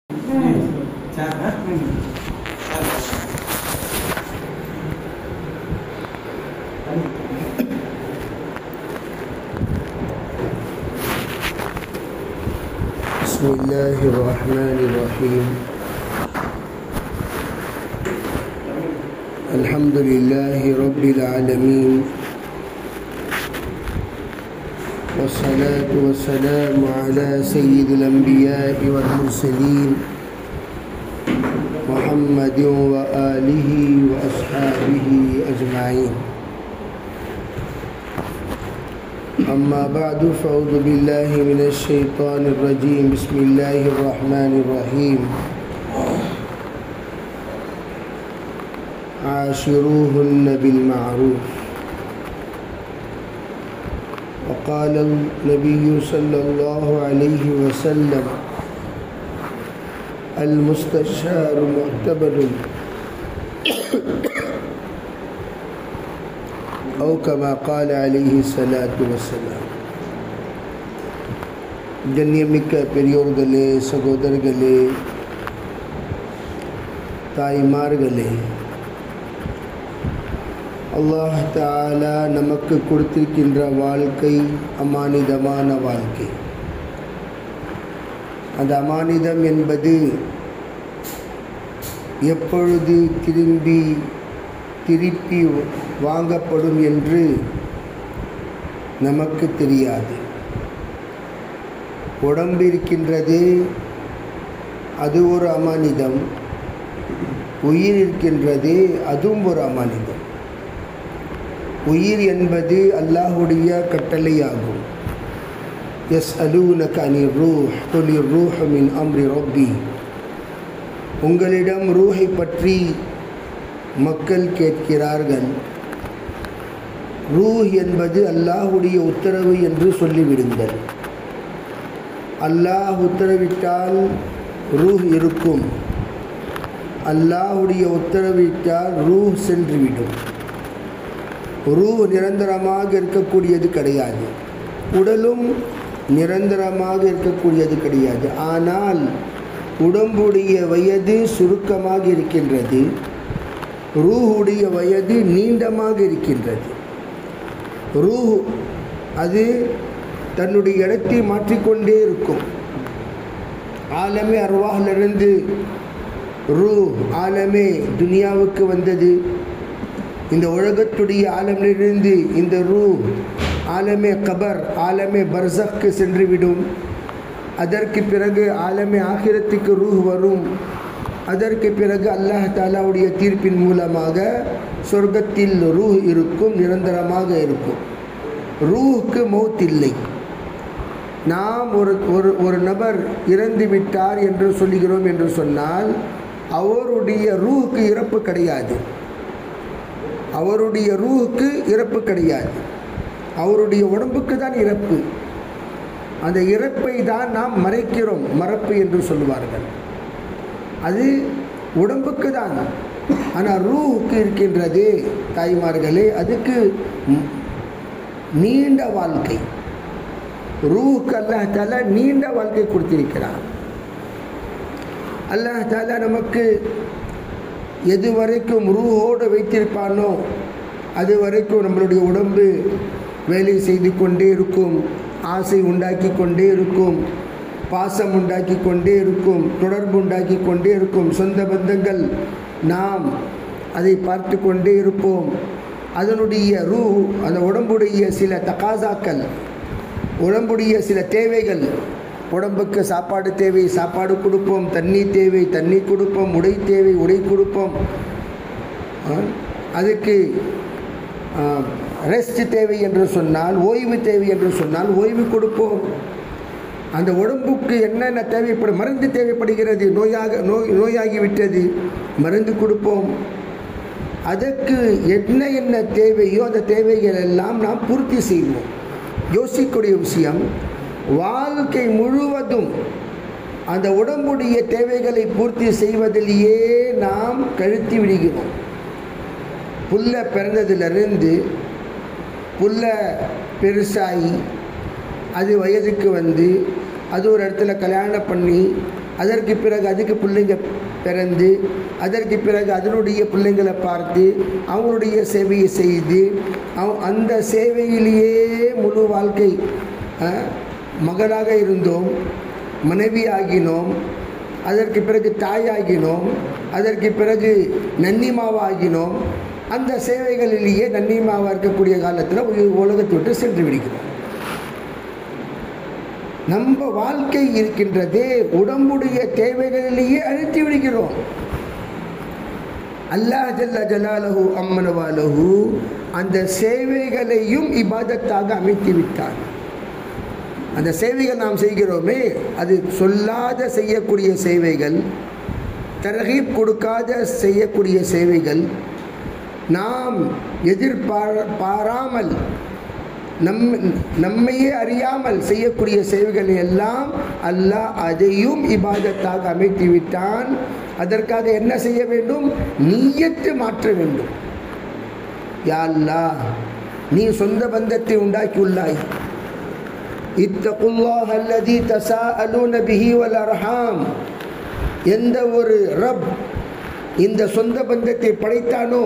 بسم الله الرحمن الرحيم. الحمد لله رب العالمين، والصلاة والسلام على سيد الأنبياء والمرسلين محمد وآله وأصحابه أجمعين. أما بعد، فأعوذ بالله من الشيطان الرجيم. بسم الله الرحمن الرحيم. عاشروهن بالمعروف. وقال النبي صلى الله عليه وسلم: المستشار معتبر، أو كما قال عليه الصلاة والسلام. கண்ணியமிக்க பெரியோர்களே, சகோதரர்களே, தாய்மார்களே, அல்லாஹ் தஆலா நமக்கு கொடுத்திருக்கின்ற வாழ்க்கை அமானிதமான வாழ்க்கை. அந்த அமானிதம் என்பது எப்பொழுது திருப்பி வாங்கப்படும் என்று நமக்கு தெரியாது. உடம்பு இருக்கின்றது, அது ஒரு அமானிதம். உயிர் இருக்கின்றது, அதுவும் ஒரு அமானிதம். உயிர் என்பது அல்லாஹுடைய கட்டளையாகும். யஸ்அலூனக அனிர் ரூஹ் குலிர் ரூஹு மின் அம்ரி ரப்பி. உங்களிடம் ரூஹை பற்றி மக்கள் கேட்கிறார்கள். ரூஹ் என்பது அல்லாஹுடைய உத்தரவு என்று சொல்லிவிடுங்கள். அல்லாஹ் உத்தரவிட்டால் ரூஹ் இருக்கும், அல்லாஹுடைய உத்தரவிட்டால் ரூஹ் சென்றுவிடும். ரூஹ் நிரந்தரமாக இருக்கக்கூடியது கிடையாது, உடலும் நிரந்தரமாக இருக்கக்கூடியது கிடையாது. ஆனால் உடம்புடைய வயது சுருக்கமாக இருக்கின்றது, ரூஹுடைய வயது நீண்டமாக இருக்கின்றது. ரூஹ் அது தன்னுடைய இடத்தை மாற்றிக்கொண்டே இருக்கும். ஆலமே அர்வாஹிலிருந்து ரூஹ் ஆலமே துனியாவுக்கு வந்தது. இந்த உலகத்துடைய ஆலமிலிருந்து இந்த ரூஹ் ஆலமே கபர் ஆலமே பர்சக்கு சென்றுவிடும். அதற்கு பிறகு ஆலமே ஆகிரத்துக்கு ரூஹ் வரும். அதற்கு பிறகு அல்லாஹ் தஆலாவுடைய தீர்ப்பின் மூலமாக சொர்க்கத்தில் ரூஹ் இருக்கும், நிரந்தரமாக இருக்கும். ரூஹுக்கு மௌத் இல்லை. நாம் ஒரு நபர் இறந்து விட்டார் என்று சொல்லுகிறோம் என்று சொன்னால் அவருடைய ரூஹுக்கு இறப்பு கிடையாது. அவருடைய ரூஹுக்கு இறப்பு கிடையாது, அவருடைய உடம்புக்கு தான் இறப்பு. அந்த இறப்பை தான் நாம் மறைக்கிறோம், மறப்பு என்று சொல்லுவார்கள். அது உடம்புக்கு தான். ஆனால் ரூஹுக்கு இருக்கின்றது தாய்மார்களே, அதுக்கு நீண்ட வாழ்க்கை. ரூஹுக்கு அல்லாஹ் தஆலா நீண்ட வாழ்க்கை கொடுத்திருக்கிறார். அல்லாஹ் தஆலா நமக்கு எது வரைக்கும் ரூஹோடு வைத்திருப்பானோ அது வரைக்கும் நம்மளுடைய உடம்பு வேலை செய்து கொண்டே இருக்கும், ஆசை உண்டாக்கி கொண்டே இருக்கும், பாசம் உண்டாக்கி கொண்டே இருக்கும், தொடர்பு உண்டாக்கி கொண்டே இருக்கும், சொந்த பந்தங்கள் நாம் அதை பார்த்து கொண்டே இருப்போம். அதனுடைய ரூஹ், அந்த உடம்புடைய சில தகாசாக்கள், உடம்புடைய சில தேவைகள், உடம்புக்கு சாப்பாடு தேவை, சாப்பாடு கொடுப்போம், தண்ணி தேவை, தண்ணி கொடுப்போம், உடை தேவை, உடை கொடுப்போம். அதுக்கு ரெஸ்ட் தேவை என்று சொன்னால், ஓய்வு தேவை என்று சொன்னால் ஓய்வு கொடுப்போம். அந்த உடம்புக்கு என்னென்ன தேவைப்படும், மருந்து தேவைப்படுகிறது, நோயாகிவிட்டது, மருந்து கொடுப்போம். அதற்கு என்ன தேவையோ அந்த தேவைகள் எல்லாம் நாம் பூர்த்தி செய்வோம். யோசிக்கக்கூடிய விஷயம், வாழ்க்கை முழுவதும் அந்த உடம்புடைய தேவைகளை பூர்த்தி செய்வதிலேயே நாம் கழுத்தி விடுகிறோம். புல்ல பிறந்ததிலிருந்து புல்ல பெருசாகி அது வயதுக்கு வந்து அது ஒரு இடத்துல கல்யாணம் பண்ணி அதற்கு பிறகு அதுக்கு பிள்ளைங்க பிறந்து அதற்கு பிறகு அதனுடைய பிள்ளைங்களை பார்த்து அவங்களுடைய சேவையை செய்து அந்த சேவையிலேயே முழு வாழ்க்கை மகளாக இருந்தோம், மனைவி ஆகினோம், அதற்கு பிறகு தாயாகினோம், அதற்கு பிறகு நன்னிமாவாகினோம். அந்த சேவைகளிலேயே நன்னிமாவாக இருக்கக்கூடிய காலத்தில் உலகத்தை விட்டு சென்று விடுகிறோம். நம்ம வாழ்க்கை இருக்கின்றதே உடம்புடைய தேவைகளிலேயே அழித்து விடுகிறோம். அல்லாஹ் ஜல்ல ஜலாலஹு அம்மனவாலஹு அந்த சேவைகளையும் இபாதத்தாக அமைத்து விட்டார். அந்த சேவைகள் நாம் செய்கிறோமே, அது சொல்லாத செய்யக்கூடிய சேவைகள், தர்கீப் கொடுக்காத செய்யக்கூடிய சேவைகள், நாம் எதிர்பாராமல் நம்மையே அறியாமல் செய்யக்கூடிய சேவைகளை எல்லாம் அல்லாஹ் அதையும் இபாதத்தாக அமைத்து விட்டான். அதற்காக என்ன செய்ய வேண்டும்? நிய்யத்து மாற்ற வேண்டும். யா அல்லாஹ், நீ சொந்த பந்தத்தை உண்டாக்கியுள்ளாய். இத்தகுல்லாஹ் அல்லதி தஸாஅலூன பிஹி வல் அர்ஹாம். எந்த ஒரு ரப் இந்த சொந்த பந்தத்தை படைத்தானோ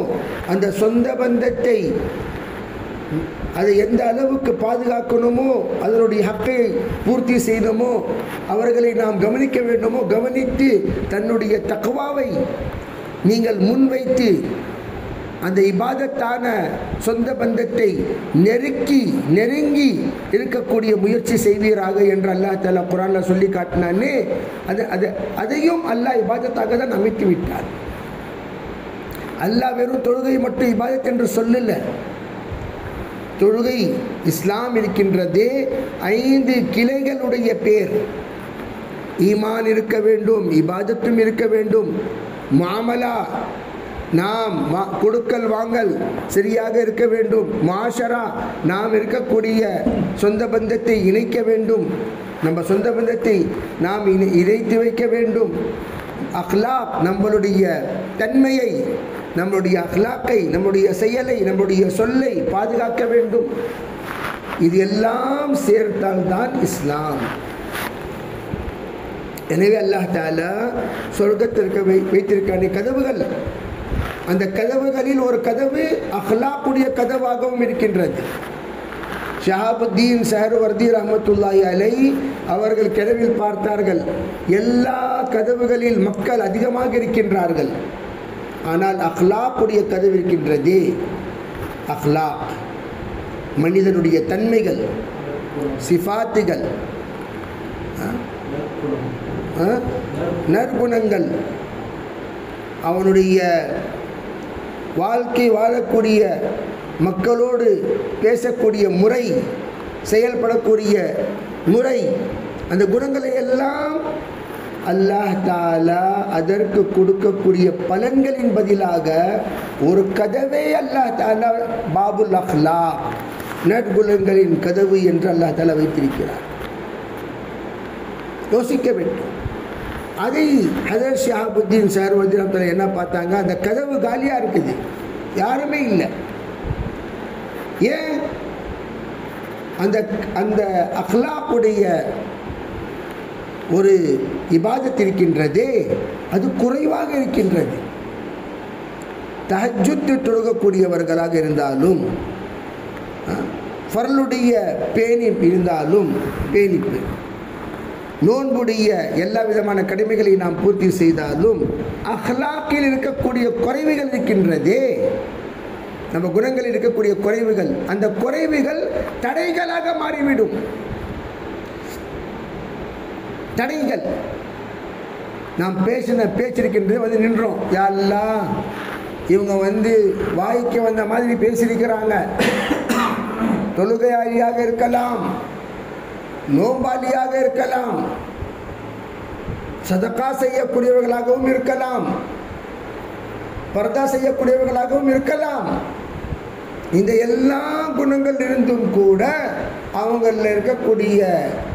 அந்த சொந்த பந்தத்தை அதை எந்த அளவுக்கு பாதுகாக்கணுமோ, அதனுடைய ஹக்கை பூர்த்தி செய்யணுமோ, அவர்களை நாம் கவனிக்க வேண்டுமோ கவனித்து தன்னுடைய தக்வாவை நீங்கள் முன்வைத்து அந்த இபாதத்தான சொந்த பந்தத்தை நெருங்கி இருக்கக்கூடிய முயற்சி செய்வீராக என்று அல்லாஹ் தஆலா குர்ஆனில் சொல்லி காட்டினானே, அதையும் அல்லாஹ் இபாதத்தாக தான் அமைத்து விட்டார். அல்லாஹ் வெறும் தொழுகை மட்டும் இபாதத் என்று சொல்லல. தொழுகை இஸ்லாம் இருக்கின்றதே 5 கிளைகளுடைய பேர். ஈமான் இருக்க வேண்டும், இபாதத்தும் இருக்க வேண்டும், முஆமலா நாம் கொடுக்கல் வாங்கல் சரியாக இருக்க வேண்டும், மாஷரா நாம் இருக்கக்கூடிய சொந்த பந்தத்தை இணைக்க வேண்டும், நம்ம சொந்த பந்தத்தை நாம் இணைத்து வைக்க வேண்டும், அக்லாக் நம்மளுடைய தன்மையை, நம்முடைய அக்லாக்கை, நம்முடைய செயலை, நம்முடைய சொல்லை பாதுகாக்க வேண்டும். இது எல்லாம் சேர்த்தால்தான் இஸ்லாம். எனவே அல்லாஹ் தஆலா சொர்க்கத்திற்கு வைத்திருக்கான கதவுகள், அந்த கதவுகளில் ஒரு கதவு அக்லாக்குடைய கதவாகவும் இருக்கின்றது. ஷஹாபுத்தீன் ஸஹ்ரவர்தி ரஹ்மத்துல்லாஹி அலைஹி அவர்கள் கனவில் பார்த்தார்கள், எல்லா கதவுகளில் மக்கள் அதிகமாக இருக்கின்றார்கள், ஆனால் அக்லாக்குடைய கதவு இருக்கின்றதே. அக்லாக் மனிதனுடைய தன்மைகள், சிஃபாத்துகள், நற்குணங்கள், அவனுடைய வாழ்க்கை வாழக்கூடிய மக்களோடு பேசக்கூடிய முறை, செயல்படக்கூடிய முறை, அந்த குணங்களை எல்லாம் அல்லாஹ் தஆலா அதற்கு கொடுக்கக்கூடிய பலன்களின் பதிலாக ஒரு கதவே அல்லாஹ் தஆலா பாபுல் அக்லாக், நற்குணங்களின் கதவு என்று அல்லாஹ் தஆலா வைத்திருக்கிறார். யோசிக்க வேண்டும். அதை ஹஜ்ரத் ஷஹாபுத்தீன் ஸஹ்ரவர்தி ரஹ்மத்துல்லாஹி என்ன பார்த்தாங்க, அந்த கதவு காலியாக இருக்குது, யாருமே இல்லை. ஏன்? அந்த அக்லாக்குடைய ஒரு இபாதத் இருக்கின்றதே அது குறைவாக இருக்கின்றது. தஹஜ்ஜுத் தொழுகக்கூடியவர்களாக இருந்தாலும், ஃபர்லுடைய பேணிப்பு இருந்தாலும், பேணிப்பு, நோன்புடைய எல்லா விதமான கடமைகளை நாம் பூர்த்தி செய்தாலும் அஹ்லாக்கில் இருக்கக்கூடிய குறைவுகள் இருக்கின்றதே, நம்ம குணங்களில் இருக்கக்கூடிய குறைவுகள், அந்த குறைவுகள் தடைகளாக மாறிவிடும். தடைகள். நாம் பேசின பேச்சிருக்கின்றது நின்றோம். யா அல்லாஹ், இவங்க வாய்க்கு வந்த மாதிரி பேசியிருக்கிறாங்க. தொழுகையாளியாக இருக்கலாம், நோம்பாளியாக இருக்கலாம், சதகா செய்யக்கூடியவர்களாகவும் இருக்கலாம், பர்தா செய்யக்கூடியவர்களாகவும் இருக்கலாம். இந்த எல்லா குணங்கள் இருந்தும் கூட அவங்களில் இருக்கக்கூடிய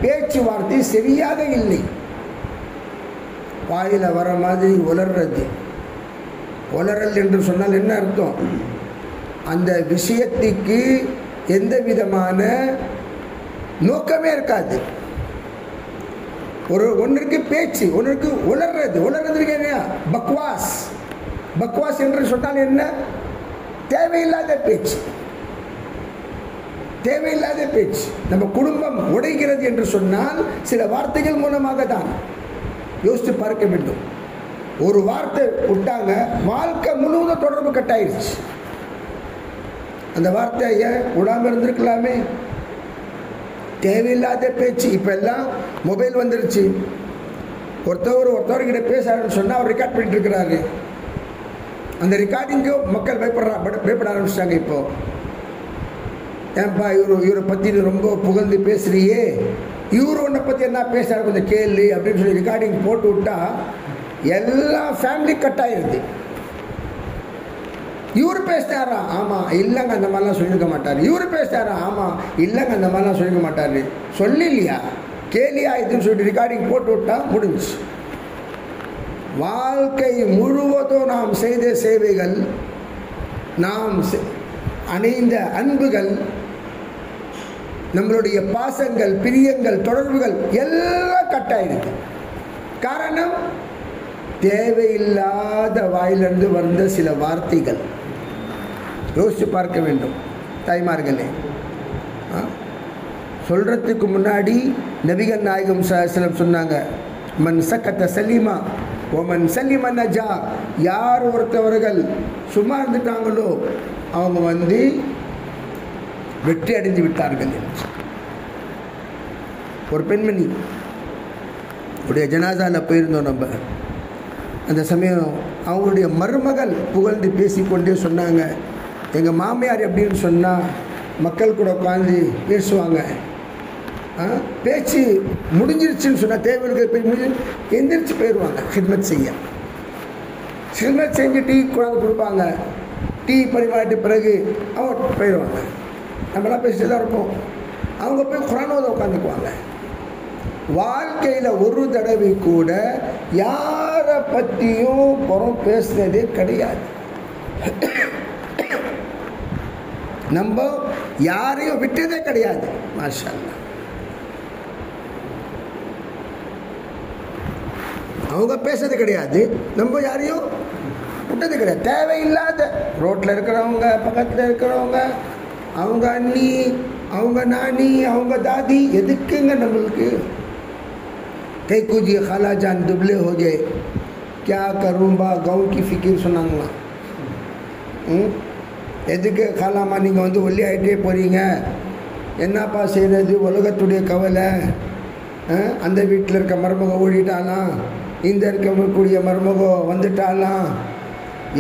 பேச்சுவார்த்தை சரியாக இல்லை. வாயில் வர மாதிரி உளர்றது. உளறல் என்று சொன்னால் என்ன அர்த்தம்? அந்த விஷயத்துக்கு எந்த விதமான நோக்கமே இருக்காது. ஒன்றுக்கு பேச்சு, ஒன்றுக்கு உளர்றதுக்கு என்ன பக்வாஸ். பக்வாஸ் என்று சொன்னால் என்ன? தேவையில்லாத பேச்சு, தேவையில்லாத பேச்சு. நம்ம குடும்பம் உடைகிறது என்று சொன்னால் சில வார்த்தைகள் மூலமாக தான். யோசித்து பார்க்க வேண்டும். ஒரு வார்த்தை விட்டாங்க, வாழ்க்கை முழுவதும் தொடர்பு கட்டாயிருச்சு. அந்த வார்த்தை ஏன் விடாமல் இருந்திருக்கலாமே? தேவையில்லாத பேச்சு. இப்போ எல்லாம் மொபைல் வந்துருச்சு. ஒருத்தவர்கிட்ட பேசுறாருன்னு சொன்னால் அவர் ரெக்கார்ட் பண்ணிட்டு இருக்கிறாரு. அந்த ரெக்கார்டிங்கும் மக்கள் பயப்பட ஆரம்பிச்சிட்டாங்க. இப்போ ஏன்பா இவரை பற்றி ரொம்ப புகழ்ந்து பேசுறியே, இவரு உன்னை பற்றி என்ன பேசுறாரு கொஞ்சம் கேள்வி அப்படின்னு சொல்லி ரெக்கார்டிங் போட்டு விட்டா எல்லா ஃபேமிலி கட் ஆயிருது. இவர் பேசினாரா? ஆமாம். இல்லைங்க அந்த மாதிரிலாம் சொல்லியிருக்க மாட்டார். இவர் பேசினாரா? ஆமாம். இல்லைங்க அந்த மாதிரிலாம் சொல்லியிருக்க மாட்டார். சொல்லலையா, கேலியா இதுன்னு சொல்லிட்டு ரெக்கார்டிங் போட்டு விட்டா முடிஞ்சு. வாழ்க்கை முழுவதும் நாம் செய்த சேவைகள், நாம் அணைந்த அன்புகள், நம்மளுடைய பாசங்கள், பிரியங்கள், தொடர்புகள் எல்லாம் கட்டாயிருக்கு. காரணம் தேவையில்லாத வாயிலிருந்து வந்த சில வார்த்தைகள். யோசித்து பார்க்க வேண்டும் தாய்மார்களே. சொல்றதுக்கு முன்னாடி நபிகள் நாயகம் ஸல்லல்லாஹு அலைஹி வஸல்லம் சொன்னாங்க, மன் சக்கத்த சலீமா ஒமன் சலிம நஜா. யார் ஒருத்தவர்கள் சும்மா இருந்துட்டாங்களோ அவங்க வெற்றி அடைந்து விட்டார்கள். ஒரு பெண்மணி உடைய ஜனாசாவில் போயிருந்தோம் நம்ம. அந்த சமயம் அவங்களுடைய மருமகள் புகழ்ந்து பேசிக்கொண்டே சொன்னாங்க, எங்கள் மாமியார் எப்படின்னு சொன்னால் மக்கள் கூட உட்காந்து பேசுவாங்க. பேச்சு முடிஞ்சிருச்சுன்னு சொன்னால் தேவைகளுக்கு போய் எந்திரிச்சு போயிடுவாங்க ஹிட்மத் செய்ய. ஹிட்மத் செஞ்சு டீ கொண்டாந்து கொடுப்பாங்க. டீ பரிமாறிட்டு பிறகு அவங்க போயிடுவாங்க. நம்மளாம் பேசிட்டு தான் இருப்போம். அவங்க போய் குரானோட உட்காந்துக்குவாங்க. வாழ்க்கையில் ஒரு தடவை கூட யாரை பற்றியும் புறம் பேசுனதே கிடையாது. நம்ம யாரையும் விட்டதே கிடையாது. மாஷா அல்லாஹ். அவங்க பேசுறது கிடையாது, நம்ம யாரையும் விட்டது கிடையாது. தேவையில்லாத ரோட்டில் இருக்கிறவங்க, பக்கத்தில் இருக்கிறவங்க, அவங்க அண்ணி, அவங்க நானி, அவங்க தாதி, எதுக்குங்க நம்மளுக்கு? கை கூஜி खाला जान दुबले हो जाए क्या करूँबा गाँव की फिक्र சொன்னாங்களாம். எதுக்கு காலாமா நீங்கள் ஒல்லி ஆகிட்டே போகிறீங்க, என்னப்பா செய்கிறது, உலகத்துடைய கவலை. அந்த வீட்டில் இருக்க மருமக ஓடிட்டாலாம், இந்த இருக்கக்கூடிய மருமக வந்துட்டாலாம்.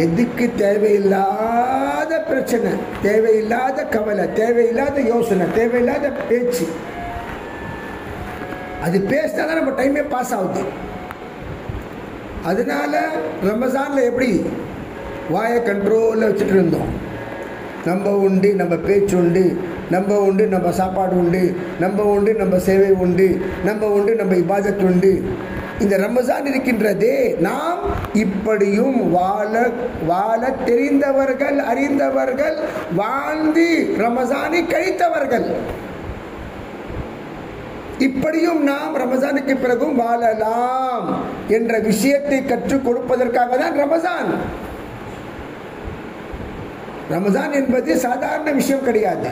எதுக்கு? தேவையில்லாத பிரச்சனை, தேவையில்லாத கவலை, தேவையில்லாத யோசனை, தேவையில்லாத பேச்சு. அது பேசினா தான் நம்ம டைமே பாஸ் ஆகுது. அதனால ரமஸானில் எப்படி வாயை கண்ட்ரோலில் வச்சுட்டு இருந்தோம். நம்ம உண்டு, நம்ம பேச்சு உண்டு, நம்ம உண்டு, நம்ம சாப்பாடு உண்டு, நம்ம உண்டு, நம்ம சேவை உண்டு, நம்ம உண்டு, நம்ம இபாதத் உண்டு. இந்த ரமஸான் இருக்கின்றதே, நாம் இப்படியும் வாழ தெரிந்தவர்கள், அறிந்தவர்கள், வாழ்ந்து ரமஸானை கழித்தவர்கள். இப்படியும் நாம் ரமஸானுக்கு பிறகும் வாழலாம் என்ற விஷயத்தை கற்றுக் கொடுப்பதற்காக தான் ரமஸான். ரமஸான் என்பது சாதாரண விஷயம் கிடையாது.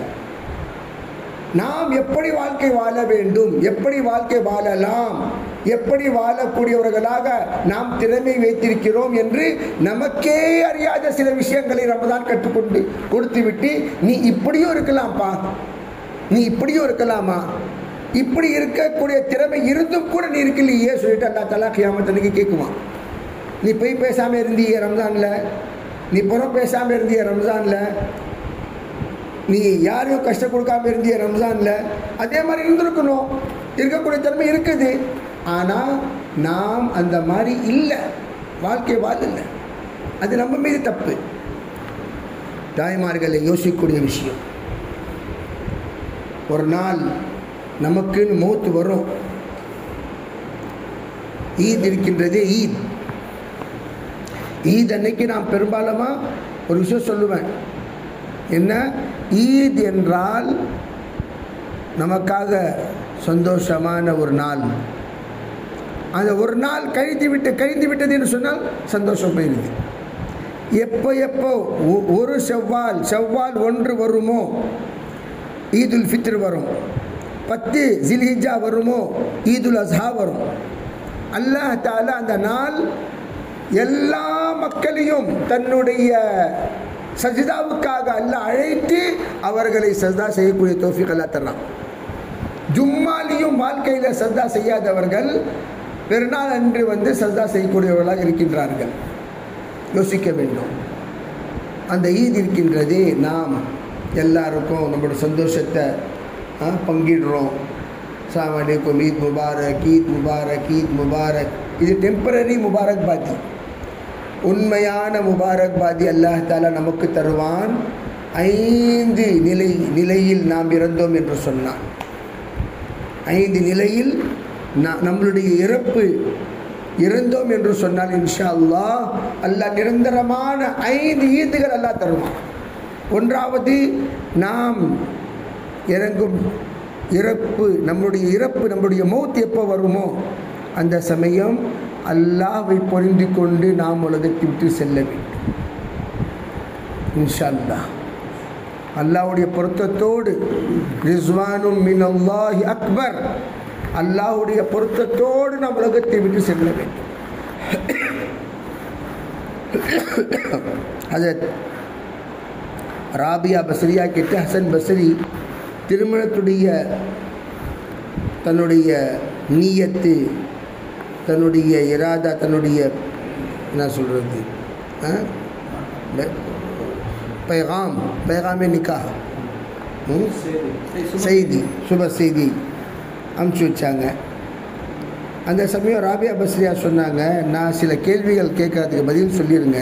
நாம் எப்படி வாழ்க்கை வாழ வேண்டும், எப்படி வாழ்க்கை வாழலாம், எப்படி வாழக்கூடியவர்களாக நாம் திறமை வைத்திருக்கிறோம் என்று நமக்கே அறியாத சில விஷயங்களை ரமஸான் கற்றுக்கொண்டு கொடுத்துவிட்டு, நீ இப்படியும் இருக்கலாம்ப்பா, நீ இப்படியும் இருக்கலாமா, இப்படி இருக்கக்கூடிய திறமை இருந்தும் கூட நீ இருக்கலையே சொல்லிட்டு அல்லாஹ் தஆலா கியாமத் அன்னைக்கு கேட்குவான். நீ போய் பேசாமல் இருந்தியே ரமஸானில், நீ புறம் பேசாமல் இருந்திய ரமஸானில், நீ யாரையும் கஷ்டம் கொடுக்காம இருந்திய ரமஸானில். அதே மாதிரி இருந்திருக்கணும், இருக்கக்கூடிய திறமை இருக்குது. ஆனால் நாம் அந்த மாதிரி இல்லை, வாழ்க்கை வாழல. அது நம்ம மீது தப்பு. தாய்மார்களை யோசிக்கக்கூடிய விஷயம். ஒரு நாள் நமக்குன்னு மௌத்து வரும். ஈத் இருக்கின்றதே, ஈத் அன்னைக்கு நான் பெரும்பாலுமாக ஒரு விஷயம் சொல்லுவேன். என்ன? ஈத் என்றால் நமக்காக சந்தோஷமான ஒரு நாள். அந்த ஒரு நாள் கழிந்து விட்டது என்று சொன்னால் சந்தோஷம் போயிடுது. எப்போ ஒரு செவ்வால் 1 வருமோ ஈதுல் ஃபித்ர் வரும், 10 ஜில்ஹிஜ்ஜா வருமோ ஈதுல் அஸ்ஹா வரும். அல்லாஹ் தஆலா அந்த நாள் எல்லா மக்களையும் தன்னுடைய சஜிதாவுக்காக அல்லாஹ் அழைத்து அவர்களை சஜ்தா செய்யக்கூடிய தௌஃபீக் அல்லாஹ் தர்றான். ஜும்மாலியும் வாழ்க்கையில் சஜ்தா செய்யாதவர்கள் பெருநாள் அன்று சஜ்தா செய்யக்கூடியவர்களாக இருக்கின்றார்கள். யோசிக்க வேண்டும். அந்த ஈத் இருக்கின்றதே, நாம் எல்லாருக்கும் நம்மளோட சந்தோஷத்தை பங்கிடுறோம். அஸ்ஸலாமு அலைக்கும், Eid Mubarak, Eid Mubarak, Eid Mubarak. இது டெம்பரரி முபாரக் பாதி. உண்மையான முபாரக் பாதி அல்லாஹ் தஆலா நமக்கு தருவான் 5 நிலையில் நாம் இறந்தோம் என்று சொன்னான். 5 நிலையில் நம்மளுடைய இறந்தோம் என்று சொன்னால் இன்ஷா அல்லாஹ் அல்லாஹ் நிரந்தரமான 5 ஈதுகள் அல்லாஹ் தருவான். 1வது, நாம் இறங்கும் நம்முடைய மௌத் எப்போ வருமோ அந்த சமயம் அல்லாஹ்வை பொருந்தி கொண்டு நாம் உலகத்தை விட்டு செல்ல வேண்டும். இன்ஷா அல்லாஹ் அல்லாஹ்வுடைய பொருத்தத்தோடு, ரிஸ்வானும் மினல்லாஹி அக்பர், அல்லாஹ்வுடைய பொருத்தத்தோடு நாம் உலகத்தை விட்டு செல்ல வேண்டும். ஹஜரத் ராபியா பஸ்ரியா கிட்ட ஹசன் பஸ்ரி திருமணத்துடைய தன்னுடைய நீயத்து, தன்னுடைய இராதா, தன்னுடைய என்ன சொல்கிறது पैगाम निकाह செய்தி, சுப செய்தி அனுப்பிச்சி வச்சாங்க. அந்த சமயம் ராபியா பஸ்ரியா சொன்னாங்க, நான் சில கேள்விகள் கேட்கறதுக்கு பதில் சொல்லிடுங்க,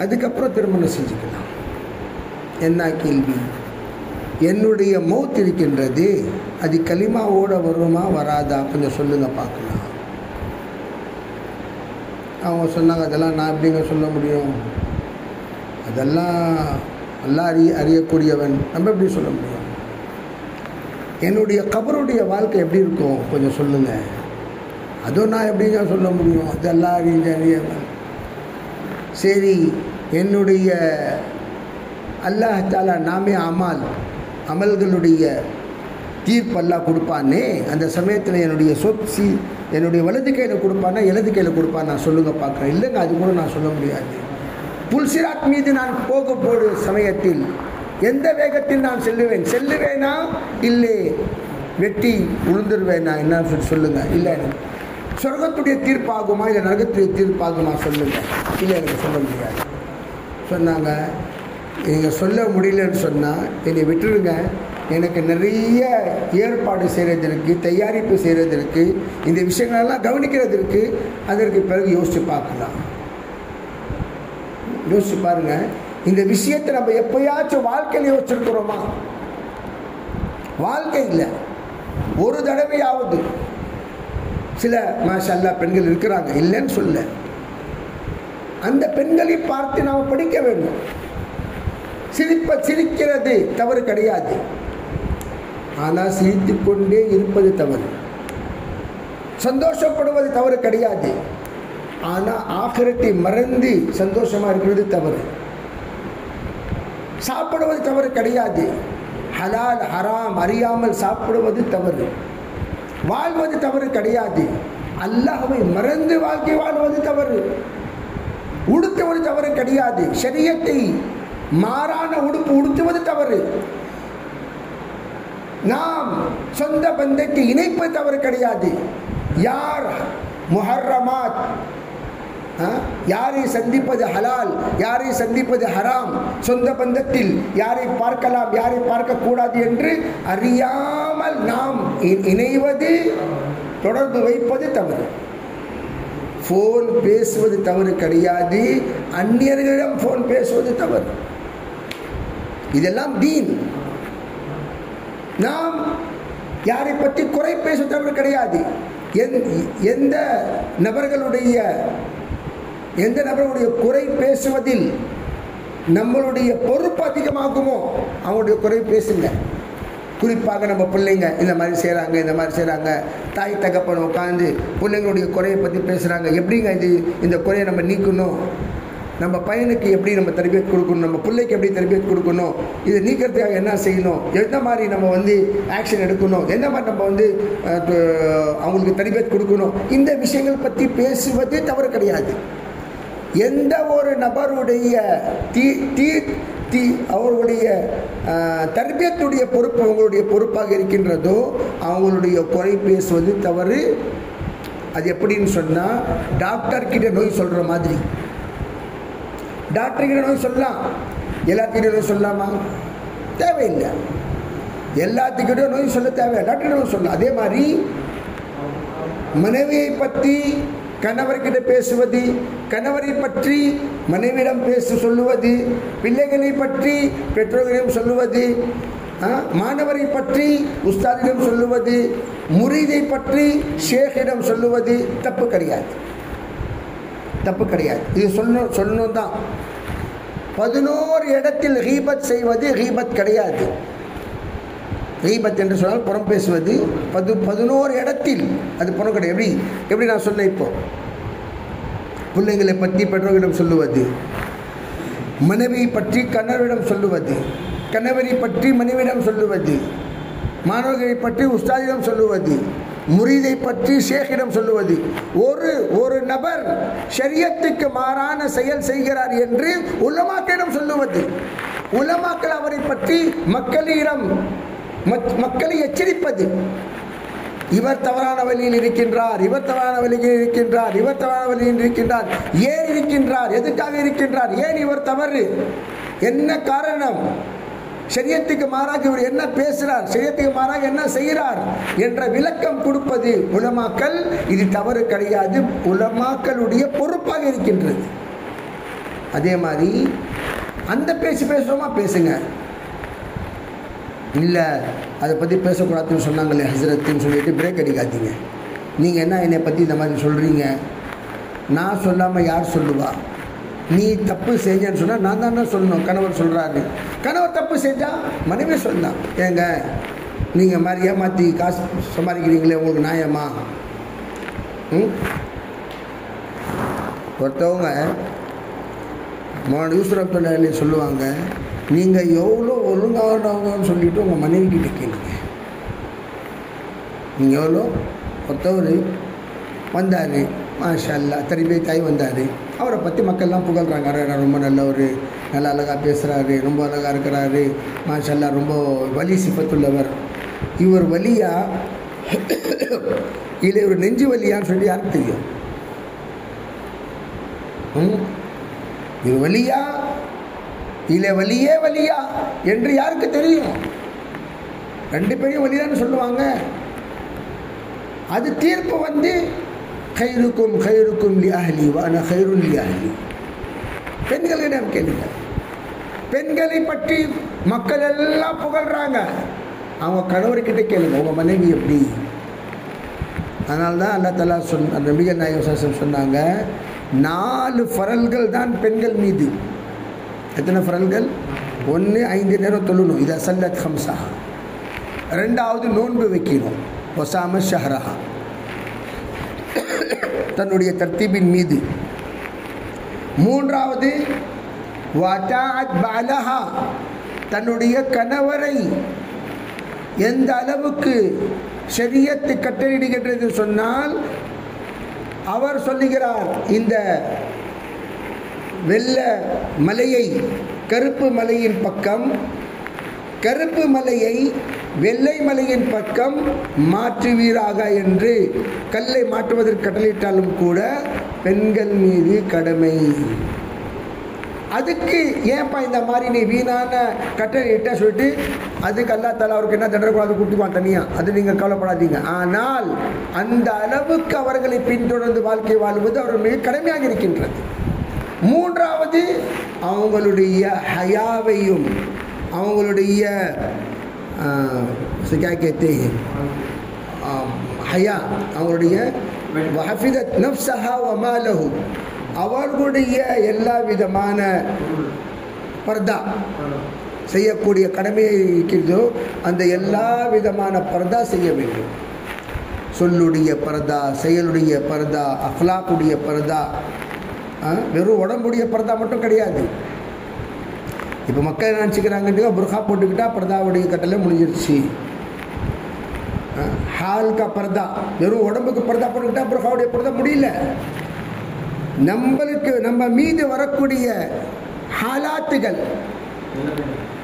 அதுக்கப்புறம் திருமணம் செஞ்சுக்கலாம். என்ன கேள்வி? என்னுடைய மௌத் இருக்கின்றது, அது கலிமாவோட வருமா வராதா, கொஞ்சம் சொல்லுங்க பார்க்கலாம். அவங்க சொன்னாங்க, அதெல்லாம் நான் எப்படிங்க சொல்ல முடியும், அதெல்லாம் அல்லாஹ் அறியக்கூடியவன், நம்ம எப்படி சொல்ல முடியும்? என்னுடைய கபருடைய வாழ்க்கை எப்படி இருக்கும் கொஞ்சம் சொல்லுங்கள். அதுவும் நான் எப்படிங்க சொல்ல முடியும், அதெல்லாம் அறியவன். சரி, என்னுடைய அல்லாஹ் தஆலா நாமே அமல்களுடைய தீர்ப்பு அல்லாஹ் கொடுப்பானே, அந்த சமயத்தில் என்னுடைய என்னுடைய வலது கையில் கொடுப்பானா இடது கையில் கொடுப்பான், நான் சொல்லுங்க பார்க்குறேன். இல்லைங்க, அது கூட நான் சொல்ல முடியாது. புல்சிராத் மீது நான் போடு சமயத்தில் எந்த வேகத்தில் நான் செல்லுவேனா இல்லை வெட்டி உளுந்துருவேனா, என்ன சொல்லுங்கள். இல்லை, எனக்கு சொர்க்கத்துடைய தீர்ப்பாகுமா இல்லை நரகத்துடைய தீர்ப்பாகுமா சொல்லுங்கள். இல்லை, எனக்கு சொல்ல முடியாது சொன்னாங்க. நீங்கள் சொல்ல முடியலன்னு சொன்னால் என்னை விட்டுருங்க, எனக்கு நிறைய ஏற்பாடு செய்கிறதற்கு, தயாரிப்பு செய்கிறதற்கு, இந்த விஷயங்களெல்லாம் கவனிக்கிறதற்கு, அதற்கு பிறகு யோசித்து பார்க்கலாம். யோசிச்சு பாருங்கள், இந்த விஷயத்தை நம்ம எப்போயாச்சும் வாழ்க்கையில் யோசிச்சிருக்கிறோமா? வாழ்க்கை இல்லை, ஒரு தடவையாவது. சில மாஷா அல்லாஹ் பெண்கள் இருக்கிறாங்க, இல்லைன்னு சொல்ல. அந்த பெண்களை பார்த்து நாம் படிக்க வேண்டும். சிரிக்கிறது தவறு கிடையாது, ஆனால் சிரித்து கொண்டே இருப்பது தவறு. சந்தோஷப்படுவது தவறு கிடையாது, ஆனால் ஆகிரத்தை மறந்து சந்தோஷமாக இருக்கிறது தவறு. சாப்பிடுவது தவறு கிடையாது, ஹலால் ஹராம் அறியாமல் சாப்பிடுவது தவறு. வாழ்வது தவறு கிடையாது, அல்லாஹ்வை மறந்து வாழ்க்கை வாழ்வது தவறு. உடுத்துவது தவறு கிடையாது, ஷரியத்தை மாறான உடுப்பு உடுத்துவது தவறு. நாம் சொந்த பந்தத்தை இணைப்பது தவறு கிடையாது. யார் முஹர்ரமாத், யாரை சந்திப்பது ஹலால், யாரை சந்திப்பது ஹராம், சொந்த பந்தத்தில் யாரை பார்க்கலாம் யாரை பார்க்கக்கூடாது என்று அறியாமல் நாம் இணைவது, தொடர்பு வைப்பது தவறு. ஃபோன் பேசுவது தவறு கிடையாது, அந்நியர்களிடம் ஃபோன் பேசுவது தவறு. இதெல்லாம் தீன். நாம் யாரை பற்றி குறை பேசுவது தவறு கிடையாது. எந்த நபர்களுடைய குறை பேசுவதில் நம்மளுடைய பொறுப்பு அதிகமாகுமோ அவங்களுடைய குறை பேசுங்க. குறிப்பாக நம்ம பிள்ளைங்க இந்த மாதிரி செய்கிறாங்க, தாய் தகப்பன் உட்காந்து பிள்ளைங்களுடைய குறையை பற்றி பேசுகிறாங்க. எப்படிங்க இந்த குறையை நம்ம நீக்கணும், நம்ம பையனுக்கு எப்படி நம்ம தர்பியத் கொடுக்கணும், நம்ம பிள்ளைக்கு எப்படி தர்பியத் கொடுக்கணும், இதை நீக்கிறதுக்காக என்ன செய்யணும், எந்த மாதிரி நம்ம ஆக்ஷன் எடுக்கணும், எந்த மாதிரி நம்ம அவங்களுக்கு தர்பியத் கொடுக்கணும், இந்த விஷயங்கள் பற்றி பேசுவது தவறு கிடையாது. எந்த ஒரு நபருடைய அவர்களுடைய தர்பியத்துடைய பொறுப்பு அவங்களுடைய பொறுப்பாக இருக்கின்றதோ அவங்களுடைய குறை பேசுவது தவறு. அது எப்படின்னு சொன்னால், டாக்டர்கிட்ட நோய் சொல்கிற மாதிரி. டாக்டர்கிட்ட நோய் சொல்லலாம், எல்லாத்துக்கிட்ட நோய் சொல்லலாமா? தேவையில்லை. எல்லாத்துக்கிட்ட நோய் சொல்ல தேவை, டாக்டர்கிட்ட நோய் சொல்லலாம். அதே மாதிரி மனைவியை பற்றி கணவர்கிட்ட பேசுவது, கணவரை பற்றி மனைவியிடம் சொல்லுவது, பிள்ளைகளை பற்றி பெற்றோர்களிடம் சொல்லுவது, மாணவரை பற்றி உஸ்தாதிடம் சொல்லுவது, முரீதை பற்றி ஷேக்கிடம் சொல்லுவது தப்பு கிடையாது. இது சொல்லணும் தான். 11 இடத்தில் கீபத் செய்வது கீபத் கிடையாது. கீபத் என்று சொன்னால் புறம் பேசுவது 11 இடத்தில் அது புறம் கிடையாது. எப்படி நான் சொன்னேன், இப்போ பிள்ளைங்களை பற்றி பெற்றோர்களிடம் சொல்லுவது, மனைவியை பற்றி கணவரிடம் சொல்லுவது, கணவரை பற்றி மனைவியிடம் சொல்லுவது, மாணவர்களை பற்றி உஸ்தாதிடம் சொல்லுவது, முரீதை பற்றி ஷேக்கிடம் சொல்லுவது. ஒரு நபர் ஷரியத்துக்கு மாறான செயல் செய்கிறார் என்று உலமாக்களிடம் சொல்லுவது, உலமாக்கள் அவரை பற்றி மக்களை எச்சரிப்பது. இவர் தவறான வழியில் இருக்கின்றார், ஏன் இருக்கின்றார், எதுக்காக இருக்கின்றார், ஏன் இவர் தவறு, என்ன காரணம், ஷரியத்துக்கு மாறாக இவர் என்ன பேசுகிறார், ஷரியத்துக்கு மாறாக என்ன செய்கிறார் என்ற விளக்கம் கொடுப்பது உலமாக்கள். இது தவறு கிடையாது, உலமாக்களுடைய பொறுப்பாக இருக்கின்றது. அதே மாதிரி அந்த பேசுவோமா பேசுங்க, இல்லை அதை பற்றி பேசக்கூடாதுன்னு சொன்னாங்களே ஹசரத்துன்னு சொல்லிட்டு பிரேக் அடிக்காதீங்க. நீங்கள் என்ன என்னை பற்றி இந்த மாதிரி சொல்கிறீங்க, நான் சொல்லாமல் யார் சொல்லுவா, நீ தப்பு செஞ்சேன்னு சொன்னால் நான் தானே சொல்லணும். கணவர் சொல்கிறாரு, கணவர் தப்பு செஞ்சால் மனைவி சொல்லலாம், ஏங்க நீங்கள் மாதிரி ஏமாற்றி காசு சம்பாதிக்கிறீங்களே உங்களுக்கு நியாயமா? ஒருத்தவங்க யூசுரப்துல்லாஹி சொல்லுவாங்க, நீங்கள் எவ்வளோ ஒழுங்கானவங்கன்னு சொல்லிவிட்டு உங்கள் மனைவி கிட்ட கேளுங்க. நீங்கள் எவ்வளோ, ஒருத்தவர் வந்தார், மாஷா அல்லா தர்பியத் ஆகி வந்தார், அவரை பற்றி மக்கள்லாம் புகழ்கிறாங்க, ரொம்ப நல்லவர், நல்லா அழகாக பேசுகிறாரு, ரொம்ப அழகாக இருக்கிறாரு, மாஷா அல்லா ரொம்ப வலி சிப்பத்துள்ளவர். இவர் வலியா இல்லை இவர் நெஞ்சு வலியான்னு சொல்லி யாருக்கு தெரியும்? இது வலியா இல்லை வலியா என்று யாருக்கு தெரியும்? 2 பேரையும் வலியான்னு சொல்லுவாங்க. அது தீர்ப்பு கைருக்கும் லி அஹ்லி வ அன கைருன் லி அஹ்லி. பெண்களிடம் கேளுங்க. பெண்களை பற்றி மக்கள் எல்லாம் புகழ்றாங்க, அவங்க கணவர்கிட்ட கேளுங்க, உங்கள் மனைவி எப்படி. அதனால தான் அல்லாஹ் தஆலா நபிகள் நாயகம் ஸல்லல்லாஹு அலைஹி வஸல்லம் சொன்னாங்க, 4 ஃபரல்கள் தான் பெண்கள் மீது. எத்தனை ஃபரல்கள்? 1 5 நேரம் தொழணும், இது சல்லத் ஹம்சா. 2வது நோன்பு வைக்கணும், ஒசாம ஷஹரஹா, தன்னுடைய தர்த்தீபின் மீது. 3வது வதாஅத் பாலஹா, தன்னுடைய கணவரை எந்த அளவுக்கு ஷரியத்து கட்டளையிடுகின்றது சொன்னால், அவர் சொல்லுகிறார், இந்த வெள்ள மலையை கருப்பு மலையின் பக்கம், கருப்பு மலையை வெள்ளை மலையின் பக்கம் மாற்றுவீராக என்று கல்லை மாற்றுவதற்கு கட்டளையிட்டாலும் கூட பெண்கள் மீது கடமை. அதுக்கு ஏன்ப்பா இந்த மாதிரி நீ வீணான கட்டளை இட்ட சொல்லிட்டு அதுக்கு அல்லாஹ் தஆலா அவருக்கு என்ன தண்டனை கூடாது கூட்டுவான் தனியாக, அது நீங்கள் கவலைப்படாதீங்க. ஆனால் அந்த அளவுக்கு அவர்களை பின்தொடர்ந்து வாழ்க்கை வாழ்வது அவர் மிக கடமையாக இருக்கின்றது. 3வது அவங்களுடைய ஹயாவையும் அவங்களுடைய ஹயா, அவங்களுடைய வஹஃபிதத் நஃப்ஸஹா வ மாலஹு, அவர்களுடைய எல்லா விதமான பர்தா செய்யக்கூடிய கடமை இருக்கிறதோ அந்த எல்லா விதமான பர்தா செய்ய வேண்டும். சொல்லுடைய பர்தா, செயலுடைய பர்தா, அக்லாக்குடைய பர்தா, வெறும் உடம்புடைய பர்தா மட்டும் கிடையாது. இப்போ மக்கள் நினச்சிக்கிறாங்க புர்கா போட்டுக்கிட்டா பர்தாவுடைய கட்டளை முடிஞ்சிருச்சு. ஹால் கா பர்தா, வெறும் உடம்புக்கு பர்தா போட்டுக்கிட்டா புர்காவுடைய பர்தா முடியல. நம்மளுக்கு நம்ம மீது வரக்கூடிய ஹாலாத்துகள்,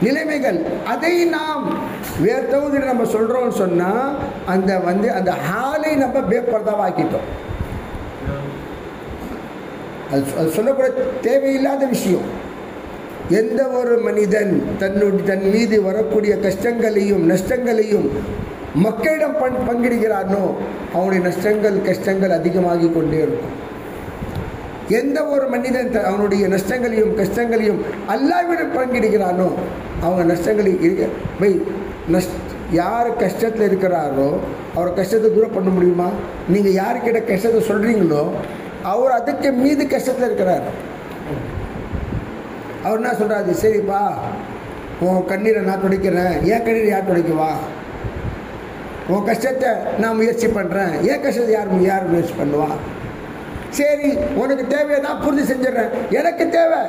நிலைமைகள், அதை நாம் வேர்த்தவங்க நம்ம சொல்கிறோம்னு சொன்னால் அந்த ஹாலை நம்ம பேப்பர்தாவாக்கிட்டோம். அது சொல்லக்கூட தேவையில்லாத விஷயம். எந்த ஒரு மனிதன் தன் மீது வரக்கூடிய கஷ்டங்களையும் நஷ்டங்களையும் மக்களிடம் பங்கிடுகிறானோ அவனுடைய கஷ்டங்கள் அதிகமாகி கொண்டே இருக்கும். எந்த ஒரு மனிதன் அவனுடைய நஷ்டங்களையும் கஷ்டங்களையும் அல்லாஹ்விடம் பங்கிடுகிறானோ அவங்க நஷ்டங்களை யார் கஷ்டத்தில் இருக்கிறாரோ அவர் கஷ்டத்தை தூரம் பண்ண முடியுமா? நீங்கள் யாருக்கிட்ட கஷ்டத்தை சொல்கிறீங்களோ அவர் அதுக்கு மீது கஷ்டத்தில் இருக்கிறார். அவர் என்ன சொல்கிறாரு, சரிப்பா உன் கண்ணீரை நான் துடைக்கிறேன், ஏன் கண்ணீரை யார் துடைக்குவா? உன் கஷ்டத்தை நான் முயற்சி பண்ணுறேன், ஏன் கஷ்டத்தை யார் முயற்சி பண்ணுவா? சரி உனக்கு தேவையை நான் பூர்த்தி செஞ்சிடறேன், எனக்கு தேவை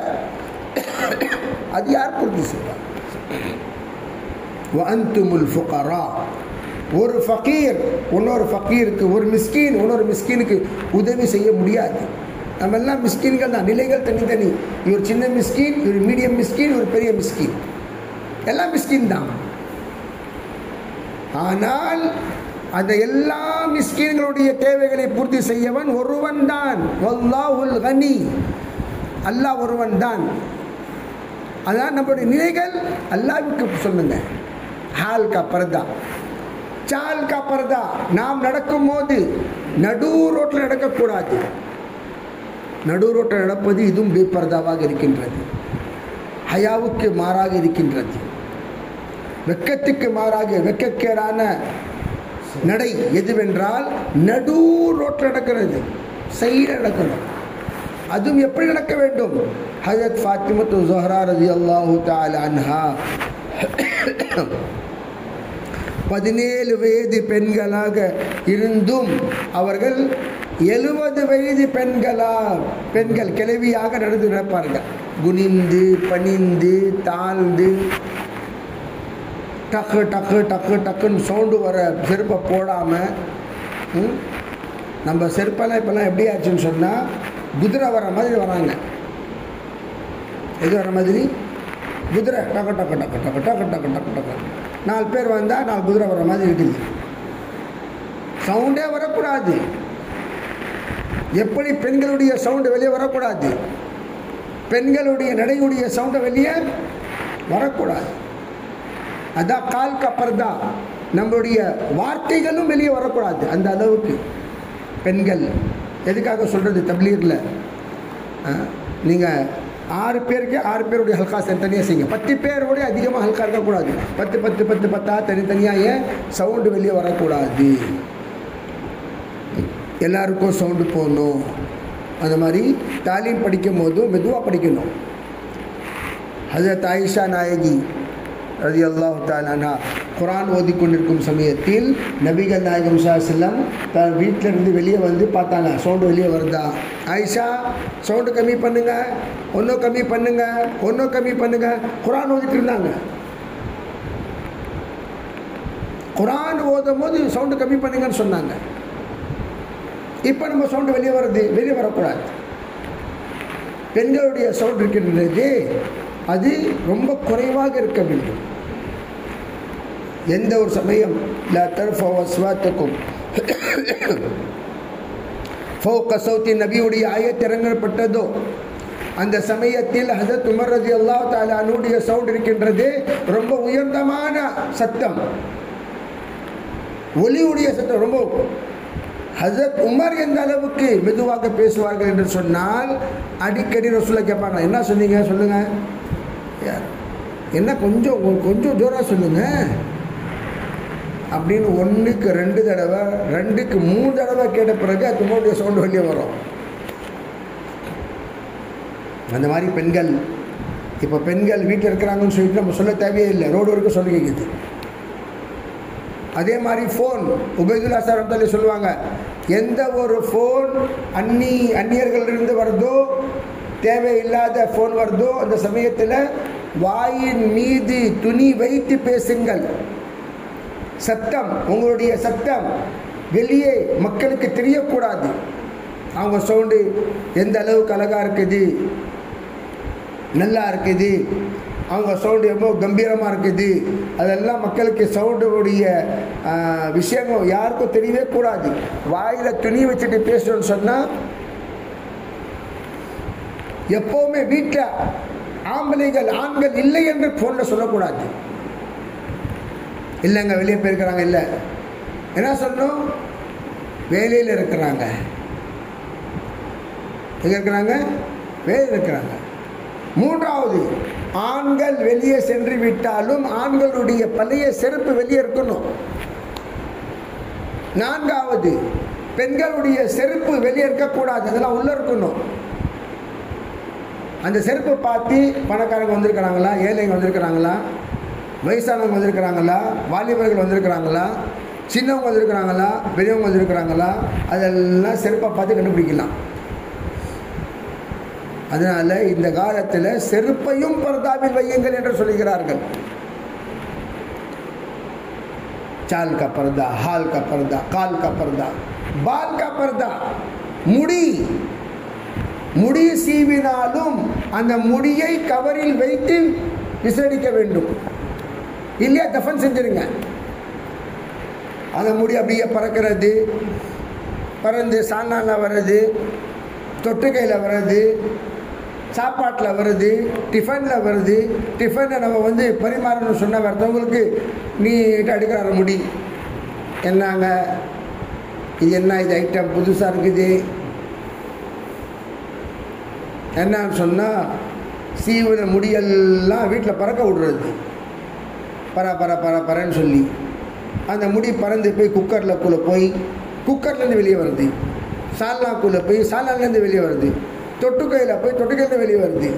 அது யார் பூர்த்தி செய்வா? வஅன்துமுல் ஃபுகரா, ஒரு ஃபகீர் இன்னொரு ஃபகீருக்கு, ஒரு மிஸ்கீன் இன்னொரு மிஸ்கீனுக்கு உதவி செய்ய முடியாது. நம்ம எல்லாம் மிஸ்கீன்கள் தான், நிலைகள் தனித்தனி. இவர் சின்ன மிஸ்கீன், இவர் மீடியம் மிஸ்கீன், இவர் பெரிய மிஸ்கீன், எல்லாம் மிஸ்கீன் தான். ஆனால் அந்த எல்லா மிஸ்கீன்களுடைய தேவைகளை பூர்த்தி செய்யவன் ஒருவன் தான். வல்லாஹுல் கனி, அல்லாஹ் ஒருவன் தான். அதான் நம்மளுடைய நிலைகள் அல்லாஹ்வுக்கு சொல்லுங்க. ஹால் கா பர்தா, சால் கா பர்தா, நாம் நடக்கும் போது நடு ரோட்டில் நடக்கக்கூடாது. நடு ரோட்டில் நடப்பது இதுவும் பேப்பர்தாவாக இருக்கின்றது, ஹயாவுக்கு மாறாக இருக்கின்றது, வெக்கத்துக்கு மாறாக வெக்கக்கேடான நடை எதுவென்றால் நடு ரோட்டில் நடக்கிறது, சைடில் நடக்கணும். அதுவும் எப்படி நடக்க வேண்டும்? ஹஜரத் ஃபாத்திமத்து ஸஹ்ரா ரலியல்லாஹு தஆலா அன்ஹா 17 வயது பெண்களாக இருந்தும் அவர்கள் 70 வயது பெண்கள் கிழவியாக நடந்து நடப்பார்கள். குனிந்து பணிந்து தாழ்ந்து டக்கு டக்கு டக்கு டக்குன்னு சவுண்டு வர செருப்பை போடாமல், நம்ம செருப்பெல்லாம் இப்போல்லாம் எப்படி ஆச்சுன்னு சொன்னால் குதிரை வர மாதிரி வராங்க. எது வர மாதிரி? குதிரை டக்கு டக்கு டக்கு டக்கு டக்கு டக்கு டக்கு டக்கு 4 பேர் வந்தால் 4 குதிரை வர மாதிரி இருக்குது. சவுண்டே வரக்கூடாது. எப்படி பெண்களுடைய சவுண்டு வெளியே வரக்கூடாது, பெண்களுடைய நடையுடைய சவுண்டை வெளியே வரக்கூடாது. அதான் கால் கா பர்தா. நம்மளுடைய வார்த்தைகளும் வெளியே வரக்கூடாது. அந்த அளவுக்கு பெண்கள். எதுக்காக சொல்கிறது? தப்லீகில் நீங்கள் 6 பேருக்கு 6 பேருடைய ஹல்கா தனியாக செய்யுங்க. 10 பேரோட அதிகமாக ஹல்கா இருக்கக்கூடாது. 10 தனித்தனியாக ஏன் சவுண்டு வெளியே வரக்கூடாது, எல்லாருக்கும் சவுண்டு போகணும். அந்த மாதிரி தாலீம் படிக்கும் போதும் மெதுவாக படிக்கணும். ஹஜரத் ஆயிஷா நாயகி ரலியல்லாஹு தஆலா அன்ஹா குர்ஆன் ஓதிக்கொண்டிருக்கும் சமயத்தில் நபிகள் நாயகம் ஸல்லல்லாஹு அலைஹி வஸல்லம் தன் வீட்டிலிருந்து வெளியே வந்து பார்த்தாங்க, சவுண்டு வெளியே வருதா? ஆயிஷா சவுண்டு கம்மி பண்ணுங்க, ஒன்றும் கம்மி பண்ணுங்க, ஒன்றும் கம்மி பண்ணுங்க. குர்ஆன் ஓதிட்டு இருந்தாங்க. குர்ஆன் ஓதும் போது சவுண்டு கம்மி பண்ணுங்கன்னு சொன்னாங்க. இப்போ நம்ம சவுண்டு வெளியே வருது, வெளியே வரக்கூடாது. பெண்களுடைய சவுண்டு இருக்கின்றது, அது ரொம்ப குறைவாக இருக்க வேண்டும். எந்த ஒரு சமயம் லா தர்ஃபஉ அஸ்வாத்தக்கும் ஃபௌக சௌத்தி நபியுடைய ஆயத் இறங்கப்பட்டதோ அந்த சமயத்தில் ஹஜரத் உமர் ரலியல்லாஹு தஆலா அன்ஹுடைய சவுண்ட் இருக்கின்றது, ரொம்ப உயர்ந்தமான சத்தம், ஒலியுடைய சத்தம். ரொம்ப ஹஜரத் உமர் எந்த அளவுக்கு மெதுவாக பேசுவார்கள் என்று சொன்னால் அடிக்கடி ரசூலுல்லாஹ் கேட்பாங்க, என்ன சொன்னீங்க சொல்லுங்க, என்ன கொஞ்சம் ஜோராக சொல்லுங்க அப்படின்னு 1க்கு 2 தடவை 2க்கு 3 தடவை கேட்ட பிறகு அது உமருடைய சவுண்டு வெளியே வரும். அந்த மாதிரி பெண்கள் இப்போ பெண்கள் வீட்டில் இருக்கிறாங்கன்னு சொல்லிட்டு நம்ம சொல்ல தேவையே இல்லை, ரோடு வரைக்கும் சொல்ல கேட்குது. அதே மாதிரி ஃபோன், உபைதுல்லா சார் சொல்லுவாங்க, எந்த ஒரு ஃபோன் அந்நியர்களிலிருந்து வருதோ, தேவையில்லாத ஃபோன் வருதோ, அந்த சமயத்தில் வாயின் மீது துணி வைத்து பேசுங்கள். சத்தம், உங்களுடைய சத்தம் வெளியே மக்களுக்கு தெரியக்கூடாது. அவங்க சவுண்டு எந்த அளவுக்கு அழகாக இருக்குது, நல்லா இருக்குது, அவங்க சவுண்டு எவ்வளோ கம்பீரமாக இருக்குது, அதெல்லாம் மக்களுக்கு சவுண்டுடைய விஷயங்கள் யாருக்கும் தெரியவே கூடாது. வாயில் துணி வச்சுட்டு பேசணும்னு சொன்னால், எப்போவுமே வீட்டில் ஆண்கள் இல்லை என்று ஃபோனில் சொல்லக்கூடாது. இல்லைங்க வெளியே போயிருக்கிறாங்க, இல்லை என்ன சொல்லணும், வேலையில் இருக்கிறாங்க. எங்கே இருக்கிறாங்க? வேலையில் இருக்கிறாங்க. மூன்றாவது, ஆண்கள் வெளியே சென்று விட்டாலும் ஆண்களுடைய பழைய செருப்பு வெளியே இருக்கணும். நான்காவது, பெண்களுடைய செருப்பு வெளியே இருக்கக்கூடாது, அதெல்லாம் உள்ள இருக்கணும். அந்த செருப்பை பார்த்து பணக்காரங்க வந்திருக்கிறாங்களா, ஏழைங்க வந்திருக்கிறாங்களா, வயசானவங்க வந்திருக்கிறாங்களா, வாலிபர்கள் வந்திருக்கிறாங்களா, சின்னவங்க வந்திருக்கிறாங்களா, பெரியவங்க வந்திருக்கிறாங்களா, அதெல்லாம் செருப்பை பார்த்து கண்டுபிடிக்கலாம். அதனால இந்த காலத்தில் செருப்பையும் பர்தாவில் வையுங்கள் என்று சொல்லுகிறார்கள். சால் கா பர்தா, ஹால் கா பர்தா, கால் கா பர்தா, பால் கா பர்தா. முடி சீவினாலும் அந்த முடியை கவரில் வைத்து விசடிக்க வேண்டும், இல்லையா தஃபன் செஞ்சிருங்க. அந்த முடி அப்படியே பறக்கிறது, பறந்து சாணால வருது, தொட்டுக்கையில் வருது, சாப்பாட்டில் வருது, டிஃபனில் வருது. டிஃபனை நம்ம பரிமாறணும்னு சொன்ன வரத்தவங்களுக்கு நீட்டாக எடுக்கிறார முடி. என்னங்க இது, என்ன இது ஐட்டம் புதுசாக இருக்குது என்னன்னு சொன்னால், சீவன முடியெல்லாம் வீட்டில் பறக்க விடுறது, பறன்னு சொல்லி அந்த முடி பறந்து போய் குக்கரில் போய் குக்கர்லேருந்து வெளியே வருது, சால்னாக்குள்ளே போய் சால்னாலேருந்து வெளியே வருது, தொட்டுக்கையில் போய் தொட்டுக்கையிலேருந்து வெளியே வருது.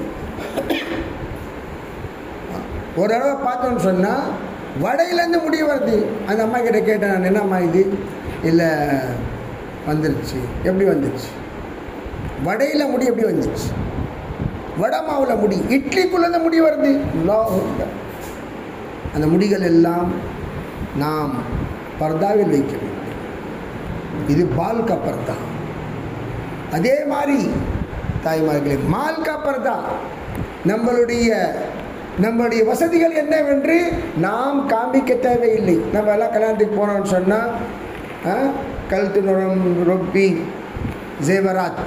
ஒரு தடவை பார்த்தோன்னு சொன்னால் வடையிலேருந்து முடி வருது. அந்த அம்மா கிட்ட கேட்டேன் நான், என்னம்மா இது? இல்லை வந்துருச்சு. எப்படி வந்துருச்சு? வடையில் முடி எப்படி வந்துச்சு? வடை மாவில் முடி, இட்லிக்குள்ளே முடி வருது. அந்த முடிகள் எல்லாம் நாம் பர்தாவில் வைக்க வேண்டும். இது பால் கா பர்தா. அதே மாதிரி தாய்மார்களே, மால் கா பர்தா, நம்மளுடைய வசதிகள் என்னவென்று நாம் காண்பிக்க தேவையில்லை. நம்ம எல்லாம் கல்யாணத்துக்கு போனோம்னு சொன்னால் கழுத்து ரொப்பி ஜேவராத்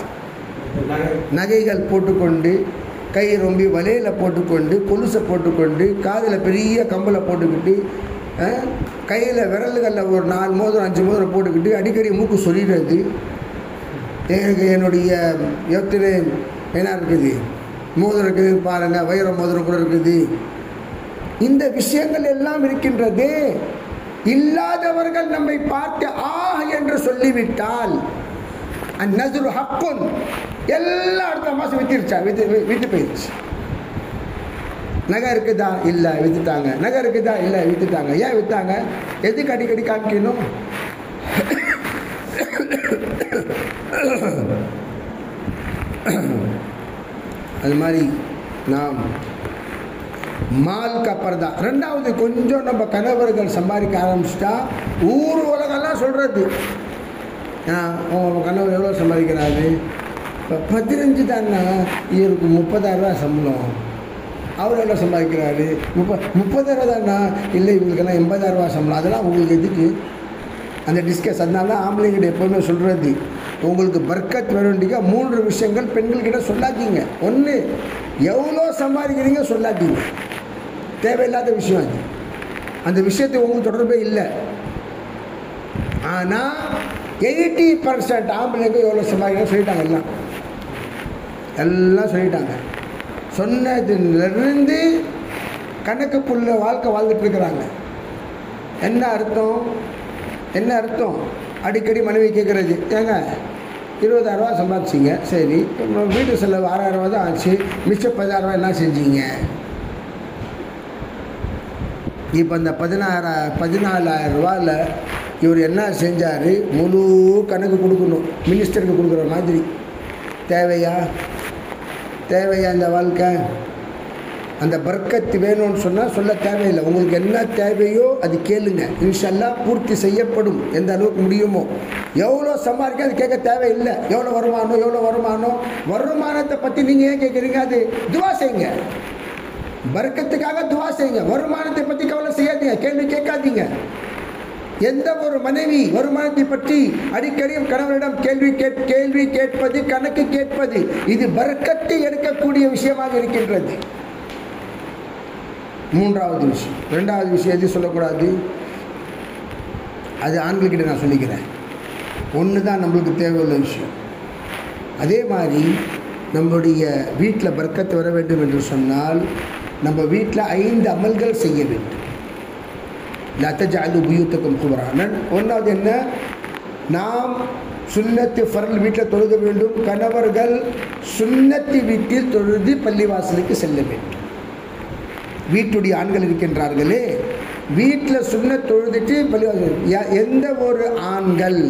நகைகள் போட்டுக்கொண்டு, கை ரொம்பி வலையில் போட்டுக்கொண்டு, கொலுசை போட்டுக்கொண்டு, காதில் பெரிய கம்பலை போட்டுக்கிட்டு, கையில் விரல்களில் ஒரு 4 மோதிரம் 5 மோதிரம் போட்டுக்கிட்டு அடிக்கடி மூக்கு சொல்லிடுறது. என்னுடைய எத்தனை என்ன இருக்குது, மோதிரம் இருக்குது பாருங்கள், வைர மோதிரம் கூட இருக்குது. இந்த விஷயங்கள் எல்லாம் இருக்கின்றது. இல்லாதவர்கள் நம்மை பார்த்து என்று சொல்லிவிட்டால் அந்நஸ்ரு ஹக்குன், எல்லாம் அடுத்த மாதம் விற்று போயிடுச்சு. நகை இருக்குதா? இல்லை விற்றுட்டாங்க. நகை இருக்குதா? இல்லை விற்றுட்டாங்க. ஏன் விற்றாங்க? எதுக்கு அடிக்கடி காமிக்கணும்? அது மாதிரி நாம் மால் கா பர்தா. ரெண்டாவது, கொஞ்சம் நம்ம கணவர்கள் சம்பாதிக்க ஆரம்பிச்சிட்டா ஊர் உலகெல்லாம் சொல்கிறது, உங்கள் கணவர் எவ்வளோ சம்பாதிக்கிறாரு? இப்போ 15 தானே, இவருக்கு 30,000 சம்பளம். அவர் எவ்வளோ சம்பாதிக்கிறாரு? 30,000 தானா? இல்லை இவங்களுக்கெல்லாம் 80,000 சம்பளம். அதெல்லாம் உங்களுக்கு எதுக்கு அந்த டிஸ்கஸ்? அதனால தான் ஆம்பளைங்கிட்ட எப்போவுமே சொல்கிறது, உங்களுக்கு பர்க்கத் வேண்டிய 3 விஷயங்கள் பெண்கள்கிட்ட சொல்லாதீங்க. 1, எவ்வளோ சம்பாதிக்கிறீங்க சொல்லாதீங்க, தேவையில்லாத விஷயம் அது. அந்த விஷயத்தை உங்களுக்கு தொடர்பே இல்லை. ஆனால் 80% ஆம்பளைங்க எவ்வளோ சம்பாதிக்கிறீங்க சொல்லிட்டாங்க. எல்லாம் சொல்லிட்டாங்க. சொன்னதுலேருந்து கணக்கு புள்ள வாழ்க்கை வாழ்ந்துட்டுருக்குறாங்க. என்ன அர்த்தம்? அடிக்கடி மனைவி கேட்குறது, ஏங்க 20,000 சம்பாதிச்சிங்க. சரி, வீட்டு செலவு 6,000 தான் ஆச்சு. மிச்சம் 16,000 என்ன செஞ்சீங்க? இப்போ அந்த 14,000 இவர் என்ன செஞ்சார்? முழு கணக்கு கொடுக்கணும், மினிஸ்டருக்கு கொடுக்குற மாதிரி. தேவையா இந்த வாழ்க்கை? அந்த பர்க்கத்து வேணும்னு சொன்னால் சொல்ல தேவையில்லை. உங்களுக்கு என்ன தேவையோ அது கேளுங்க, இன்ஷா அல்லாஹ் பூர்த்தி செய்யப்படும். எந்த அளவுக்கு முடியுமோ. எவ்வளோ சம்பாதிக்க அது கேட்க தேவையில்லை. எவ்வளோ வருமானத்தை பற்றி நீங்கள் ஏன் கேட்குறீங்க? அது துவா செய்யுங்க, பர்க்கத்துக்காக துவா செய்யுங்க. வருமானத்தை பற்றி கவலை செய்யாதீங்க, கேள்வி கேட்காதீங்க. எந்த ஒரு மனைவி வருமானத்தை பற்றி அடிக்கடி கணவனிடம் கேள்வி கேட்பது, கணக்கு கேட்பது, இது பர்க்கத்தை எடுக்கக்கூடிய விஷயமாக இருக்கின்றது. மூன்றாவது விஷயம். ரெண்டாவது விஷயம் எது சொல்லக்கூடாது? அது ஆண்கள்கிட்ட நான் சொல்லிக்கிறேன். ஒன்று தான் நம்மளுக்கு தேவையுள்ள விஷயம். அதே மாதிரி நம்முடைய வீட்டில் பர்க்கத்து வர வேண்டும் என்று சொன்னால் நம்ம வீட்டில் 5 அமல்கள் செய்ய வேண்டும். லத்தஜஅலு புயூத்தக்கும் குபரானன். ஒன்றாவது என்ன? நாம் சுன்னத்து ஃபர்ல் வீட்டில் தொழுக வேண்டும். கணவர்கள் சுன்னத்து வீட்டில் தொழுது பள்ளிவாசலுக்கு செல்ல வேண்டும். வீட்டுடைய ஆண்கள் இருக்கின்றார்களே, வீட்டில் சுன்னத் தொழுதுட்டு பள்ளிவாசல். எந்த ஒரு ஆண்கள்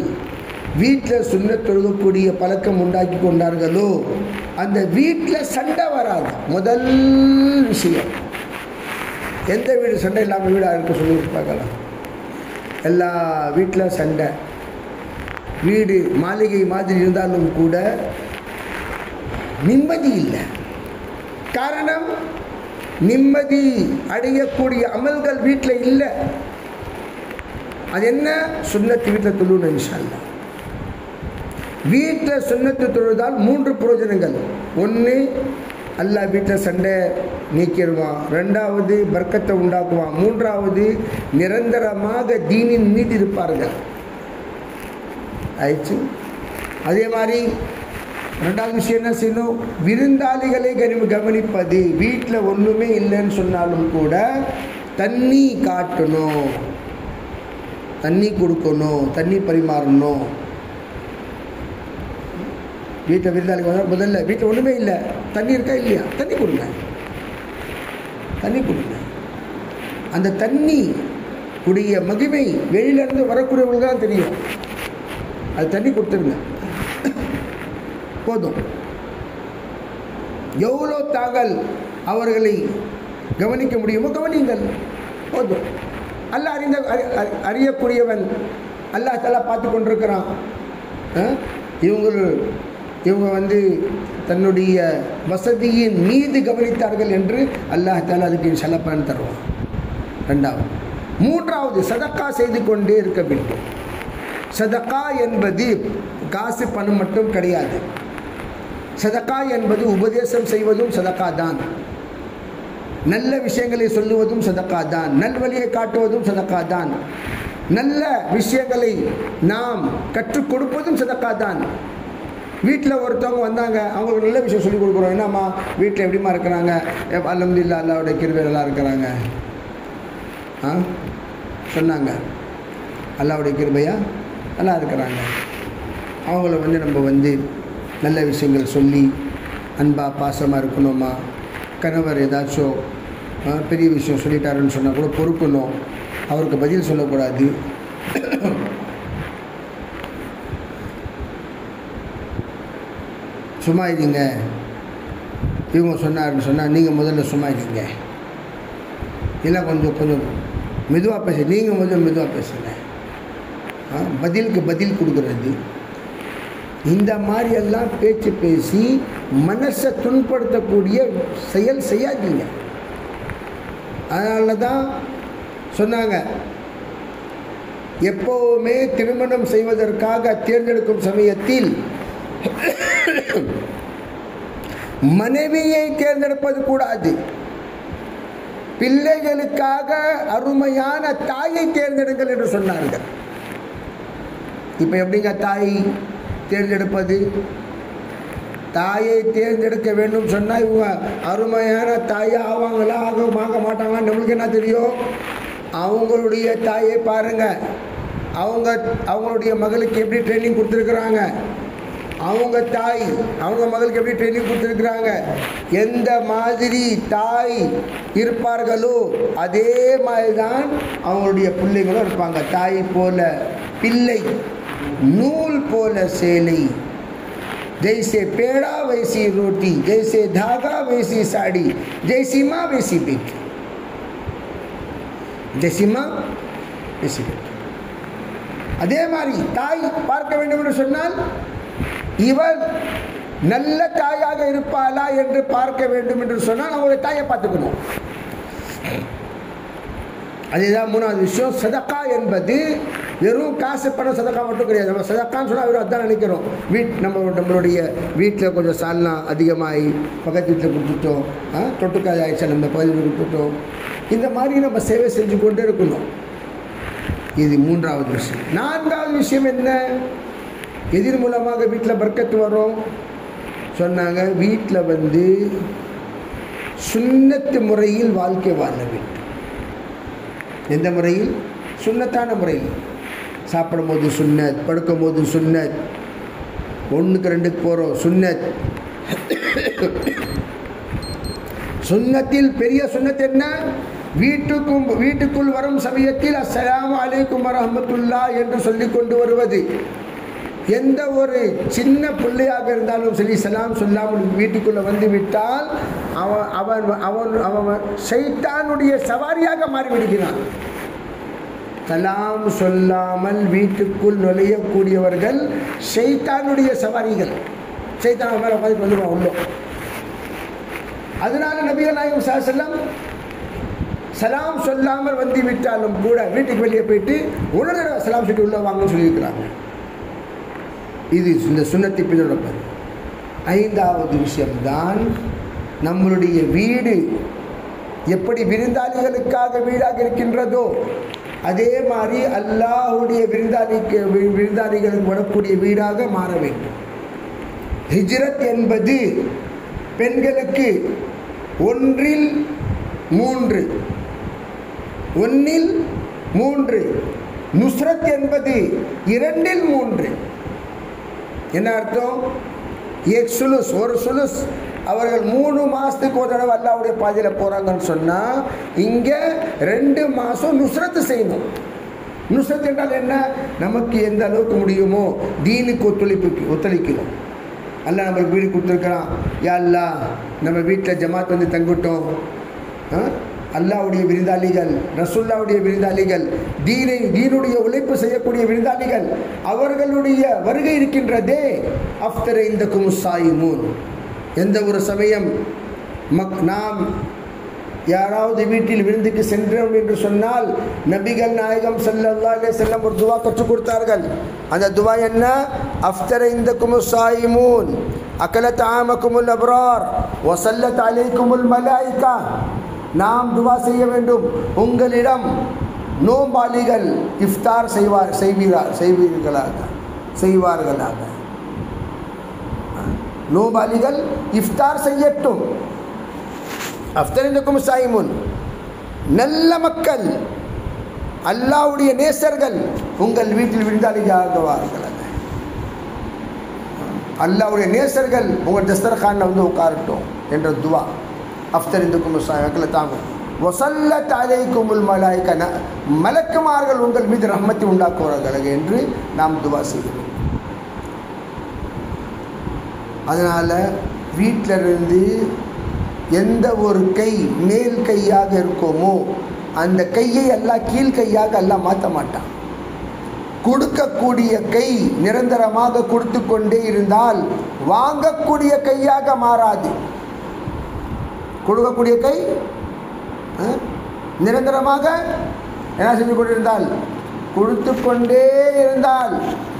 வீட்டில் சுன்னத் தொழுகக்கூடிய பழக்கம் உண்டாக்கி கொண்டார்களோ அந்த வீட்டில் சண்டை வராது. முதல் விஷயம். எந்த வீடு சண்டை இல்லாமல் வீடாக இருக்க சொல்லி பார்க்கலாம். எல்லா வீட்டில் சண்டை. வீடு மாளிகை மாதிரி இருந்தாலும் கூட நிம்மதி இல்லை. காரணம், நிம்மதி அடையக்கூடிய அமல்கள் வீட்டில் இல்லை. அது என்ன? சுன்னத்து வீட்டில் தொழுணும் இன்ஷா அல்லாஹ். வீட்டில் சுன்னத்து தொழுதால் 3 பிரயோஜனங்கள். ஒன்று, அல்லாஹ் வீட்டில் சண்டை நீக்கிடுவான். ரெண்டாவது, பர்க்கத்தை உண்டாக்குவான். மூன்றாவது, நிரந்தரமாக தீனின் மீது இருப்பார்கள். ஆயிடுச்சு. அதே மாதிரி ரெண்டாவது விஷயம் என்ன செய்யணும்? விருந்தாளிகளை கவனிப்பது. வீட்டில் ஒன்றுமே இல்லைன்னு சொன்னாலும் கூட தண்ணி காட்டணும், தண்ணி கொடுக்கணும், தண்ணி பரிமாறணும். வீட்டில் விருந்தாளிகள் வந்தால் முதல்ல வீட்டில் ஒன்றுமே இல்லை, தண்ணி இருக்கா இல்லையா? தண்ணி கொடுங்க. அந்த தண்ணி உடைய மகிமை வெளியிலேருந்து வரக்கூடியவங்களுக்கு தான் தெரியும். அது தண்ணி கொடுத்துருங்க போதும். எவ்வளோ தாங்கள் அவர்களை கவனிக்க முடியுமோ கவனிங்கள், போதும். அல்லாஹ் அறியக்கூடியவன். அல்லாஹ் தஆலா பார்த்து கொண்டிருக்கிறான். இவங்க தன்னுடைய வசதியின் மீது கவனித்தார்கள் என்று அல்லாஹ் தஆலா அதுக்கு இன்ஷா அல்லாஹ் பலன் தருவான். ரெண்டாவது. மூன்றாவது, சதக்கா செய்து கொண்டே இருக்க வேண்டும். சதக்கா என்பது காசு பணம் மட்டும் கிடையாது. சதக்கா என்பது உபதேசம் செய்வதும் சதக்கா தான், நல்ல விஷயங்களை சொல்லுவதும் சதக்கா தான், நல்வழியை காட்டுவதும் சதக்கா தான், நல்ல விஷயங்களை நாம் கற்றுக் கொடுப்பதும் சதக்கா தான். வீட்டில் ஒருத்தவங்க வந்தாங்க, அவங்களுக்கு நல்ல விஷயம் சொல்லிக் கொடுக்குறோம். என்னம்மா வீட்டில் எப்படிமா இருக்கிறாங்க? அல்ஹம்துலில்லாஹ், அல்லாஹ்வுடைய கிருபை நல்லா இருக்கிறாங்க சொன்னாங்க. அல்லாஹ்வுடைய கிருபையா நல்லா இருக்கிறாங்க. அவங்கள நம்ம நல்ல விஷயங்கள் சொல்லி அன்பாக பாசமாக இருக்கணுமா. கணவர் ஏதாச்சும் பெரிய விஷயம் சொல்லிட்டாருன்னு சொன்னால் கூட பொறுக்கணும், அவருக்கு பதில் சொல்லக்கூடாது. சும்மா இருங்க, இவங்க சொன்னாருன்னு சொன்னால் நீங்கள் முதல்ல சும்மா இருங்க, இல்லை கொஞ்சம் மெதுவாக பேச, நீங்கள் முதல்ல மெதுவாக பேசுங்க. பதிலுக்கு பதில் கொடுக்குறது, இந்த மாதிரியெல்லாம் பேச்சு பேசி மனசை துன்படுத்தக்கூடிய செயல் செய்யாதீங்க. அதனால தான் சொன்னாங்க, எப்போவுமே திருமணம் செய்வதற்காக தேர்ந்தெடுக்கும் சமயத்தில் மனைவியை தேர்ந்தெடுப்பது கூடாது. பிள்ளைகளுக்காக அருமையான தாயை தேர்ந்தெடுங்கள் என்று சொன்னார்கள். இப்போ எப்படிங்க தாய் தேர்ந்தெடுப்பது? தாயை தேர்ந்தெடுக்க வேண்டும் சொன்னால் இவங்க அருமையான தாயை ஆவாங்களா ஆக மாட்டாங்களா நம்மளுக்கு என்ன தெரியும்? அவங்களுடைய தாயை பாருங்கள், அவங்களுடைய மகளுக்கு எப்படி ட்ரைனிங் கொடுத்துருக்குறாங்க, அவங்க தாய் அவங்க மகளுக்கு எப்படி ட்ரைனிங் கொடுத்துருக்குறாங்க, எந்த மாதிரி தாய் இருப்பார்களோ அதே மாதிரி தான் அவங்களுடைய பிள்ளைங்களும் இருப்பாங்க. தாய் போல பிள்ளை, நூல் போல சேலை. जैसे पेड़ा वैसी रोटी, जैसे धागा वैसी साड़ी, जैसी माँ वैसी बेटी, जैसी माँ वैसी बेटी. அதே மாதிரி தாய் பார்க்க வேண்டும் என்று சொன்னால் இவர் நல்ல தாயாக இருப்பாளா என்று பார்க்க வேண்டும் என்று சொன்னால் அவங்களுடைய தாயை பார்த்துக்கணும். அதுதான் மூணாவது விஷயம். சதக்கா என்பது வெறும் காசு பணம் சதக்கா மட்டும் கிடையாது. நம்ம சதக்கான்னு சொன்னால் வெறும் அதுதான் நினைக்கிறோம். நம்மளுடைய வீட்டில் கொஞ்சம் சால்னா அதிகமாகி பக்கத்து வீட்டில் கொடுத்துட்டோம், தொட்டுக்காய் ஆயிடுச்சு நம்ம பகுதியில் கொடுத்துட்டோம், இந்த மாதிரி நம்ம சேவை செஞ்சு கொண்டே இருக்கணும். இது மூன்றாவது விஷயம். நான்காவது விஷயம் என்ன? எதிர் மூலமாக வீட்டில் பர்க்கத்து வரும் சொன்னாங்க. வீட்டில் சுன்னத்து முறையில் வாழ்க்கை வாழ வேண்டும். எந்த முறையில்? சுன்னத்தான முறையில். சாப்பிடும் போது சுன்னத், படுக்கும் போது சுன்னத், 1க்கு 2க்கு போகிறோம் சுன்னத். சுன்னத்தில் பெரிய சுன்னத் என்ன? வீட்டுக்குள் வரும் சமயத்தில் அஸ்ஸலாமு அலைக்கும் வரஹ்மத்துல்லாஹ் என்று சொல்லிக் கொண்டு வருவது. எந்த ஒரு சின்ன பிள்ளையாக இருந்தாலும் சரி, சலாம் சொல்லாமல் வீட்டுக்குள்ளே வந்து விட்டால் அவன் ஷைத்தானுடைய சவாரியாக மாறிவிடுகிறான். சலாம் சொல்லாமல் வீட்டுக்குள் நுழையக்கூடியவர்கள் ஷைத்தானுடைய சவாரிகள். ஷைத்தான் மேலே உட்காந்து வந்துடுவான் உள்ளோ. அதனால நபிகள் நாயகம் ஸல்லல்லாஹு அலைஹி வஸல்லம் சலாம் சொல்லாமல் வந்து விட்டாலும் கூட வீட்டுக்கு வெளியே போயிட்டு ஒரு தடவை சலாம் சொல்லிட்டு உள்ள வாங்கன்னு சொல்லியிருக்கிறாங்க. இது இந்த சுன்னத்தை பின்தொடர்ப்பது. 5வது விஷயம்தான், நம்மளுடைய வீடு எப்படி விருந்தாளிகளுக்காக வீடாக இருக்கின்றதோ அதே மாதிரி அல்லாஹ்வுடைய விருந்தாளிகளுக்கு வரக்கூடிய வீடாக மாற வேண்டும். ஹிஜ்ரத் என்பது பெண்களுக்கு 1ல் 3, நுஸ்ரத் என்பது 2ல் 3. என்ன அர்த்தம்? ஒரு சுலுஸ் அவர்கள் 3 மாதத்துக்கு ஒரு தடவை அல்லாஹ்வுடைய பாதையில் போகிறாங்கன்னு சொன்னால் இங்கே 2 மாதம் நுஸ்ரத்து செய்யணும். நுஸ்ரத் என்றால் என்ன? நமக்கு எந்த அளவுக்கு முடியுமோ தீனுக்கு ஒத்துழைக்கணும். அல்லாஹ் நம்மளுக்கு வீடு கொடுத்துருக்கிறான். யா அல்லாஹ் நம்ம வீட்டில் ஜமாத் வந்து தங்கிட்டோம். அல்லாஹ்வுடைய விருந்தாளிகள், ரசூலுல்லாஹ்வுடைய விருந்தாளிகள், தீனுடைய உழைப்பு செய்யக்கூடிய விருந்தாளிகள், அவர்களுடைய வருகை இருக்கின்றதே. அஃப்தர இந்தக்கும் ஸாயிமூன். எந்த ஒரு சமயம் நாம் யாராவது வீட்டில் விருந்துக்கு சென்றோம் என்று சொன்னால் நபிகள் நாயகம் ஸல்லல்லாஹு அலைஹி வஸல்லம் ஒரு துவா கற்றுக் கொடுத்தார்கள். அந்த துவா என்ன? அஃப்தர இந்தக்கும் ஸாயிமூன் அகலத் ஆமக்குமுல் அப்ரார் வஸல்லத் அலைக்குமுல் மலாயிகா. நாம் துவா செய்ய வேண்டும், உங்களிடம் நோம்பாளிகள் இஃப்தார் செய்வார்களாக. நோம்பாளிகள் இஃப்தார் செய்யட்டும். அஃப்தரிக்கும் சாயிமுன், நல்ல மக்கள், அல்லாஹ்வுடைய நேசர்கள் உங்கள் வீட்டில் விருந்தாளிகளாக. அல்லாஹ்வுடைய நேசர்கள் உங்கள் தஸ்தர்கானில் வந்து உட்காரட்டும் என்ற துவா. அஃப்தரிக்கும் சாயிமுன் வஸல்லத் அலைக்குமுல் மலாயிகா. மலக்குமார்கள் உங்கள் மீது ரஹ்மத்தை உண்டாக்குவார்கள் என்று நாம் துவா செய்கிறோம். அதனால் வீட்டிலிருந்து எந்த ஒரு கை மேல் கையாக இருக்குமோ அந்த கையை எல்லாம் கீழ் கையாக எல்லாம் மாற்ற மாட்டான். கொடுக்கக்கூடிய கை நிரந்தரமாக கொடுத்து கொண்டே இருந்தால் வாங்கக்கூடிய கையாக மாறாது. கொடுக்கக்கூடிய கை நிரந்தரமாக என்ன செஞ்சு கொண்டிருந்தால் கொடுத்து கொண்டே இருந்தால்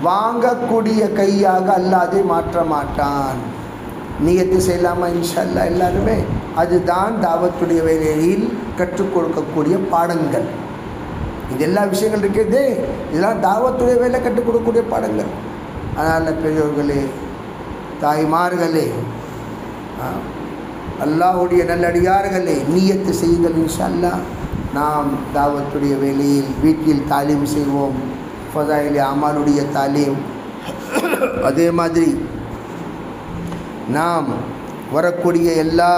வாங்கக்கூடிய கையாக அல்லாது மாற்ற மாட்டான். நியத்து செய்யலாமா? இன்ஷா அல்லாஹ் எல்லாருமே. அதுதான் தாவத்துடைய வேலையில் கற்றுக் கொடுக்கக்கூடிய பாடங்கள். இது எல்லா விஷயங்கள் இருக்கிறதே, இதெல்லாம் தாவத்துடைய வேலை கற்றுக் கொடுக்கக்கூடிய பாடங்கள். அதனால் பெரியவர்களே, தாய்மார்களே, அல்லாஹ்வுடைய நல்லடியார்களே, நியத்து செய்யுங்கள். இன்ஷா அல்லாஹ் நாம் தாவத்துடைய வேலையில் வீட்டில் தாலீம் செய்வோம். ஃபதாயிலே அமாலுடைய தாலீம், அதே மாதிரி நாம் வரக்கூடிய எல்லா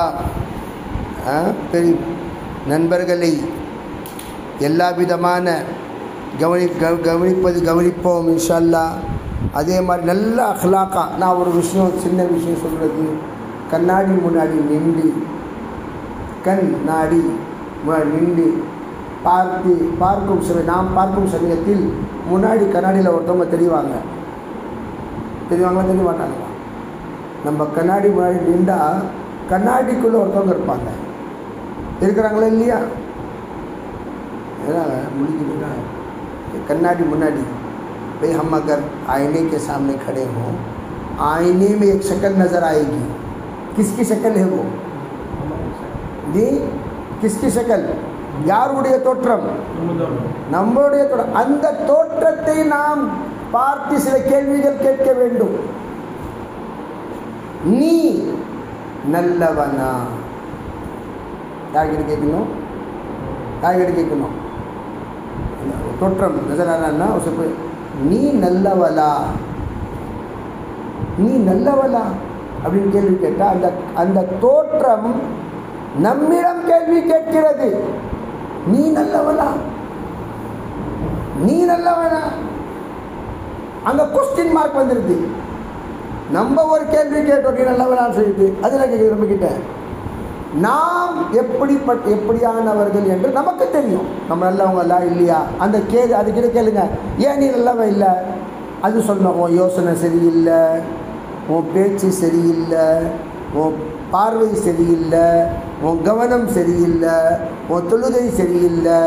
பெரிய நண்பர்களை எல்லா விதமான கவனிப்போம் இன்ஷா அல்லாஹ். அதே மாதிரி நல்ல அஹ்லாக்கா. நான் ஒரு விஷயம், சின்ன விஷயம் சொல்கிறது, கண்ணாடி முன்னாடி நின்று பார்க்கும் நாம் பார்க்கும் சமயத்தில் முன்னாடி கண்ணாடியில் ஒருத்தவங்க தெரிவாங்களா தெரிய மாட்டாங்களா? நம்ம கண்ணாடி முன்னாடி நின்றால் கண்ணாடிக்குள்ளே ஒருத்தவங்க இருப்பாங்க, இருக்கிறாங்களா இல்லையா? मुझे कन्नाडी मुन्नाडी भाई हम अगर आईने के सामने खड़े हों, आईने में एक शक्ल नज़र आएगी. किसकी शक्ल है वो जी? किसकी शक्ल? யாருடைய தோற்றம்? நம்முடைய தோற்றம். அந்த தோற்றத்தை நாம் பார்த்து சில கேள்விகள் கேட்க வேண்டும். நீ நல்லவனா? யார்கிட்ட கேட்கணும்? யார்கிட்ட கேட்கணும்? தோற்றம் நஜரானா உசப்பு நீ நல்லவளா, நீ நல்லவளா அப்படின்னு கேள்வி கேட்டால் அந்த அந்த தோற்றம் நம்மிடம் கேள்வி கேட்கிறது. நீ நல்லவளா, நீ நல்லவனா? அங்கே கொஸ்டின் மார்க் வந்துடுது. நம்ம ஒரு கேள்வி கேட்டோம், நீ நல்லவனான்னு சொல்லிட்டு அதில் கேட்குது நம்ம கிட்ட. நாம் எப்படியானவர்கள் என்று நமக்கு தெரியும். நம்ம நல்லவங்களா இல்லையா அந்த அதுக்கிட்ட கேளுங்க, ஏன் நீ நல்லவன் இல்லை? அது சொல்லணும், உன் யோசனை சரியில்லை, உன் பேச்சு சரியில்லை, உன் பார்வை சரியில்லை, உன் கவனம் சரியில்லை, உன் தொழுகை சரியில்லை,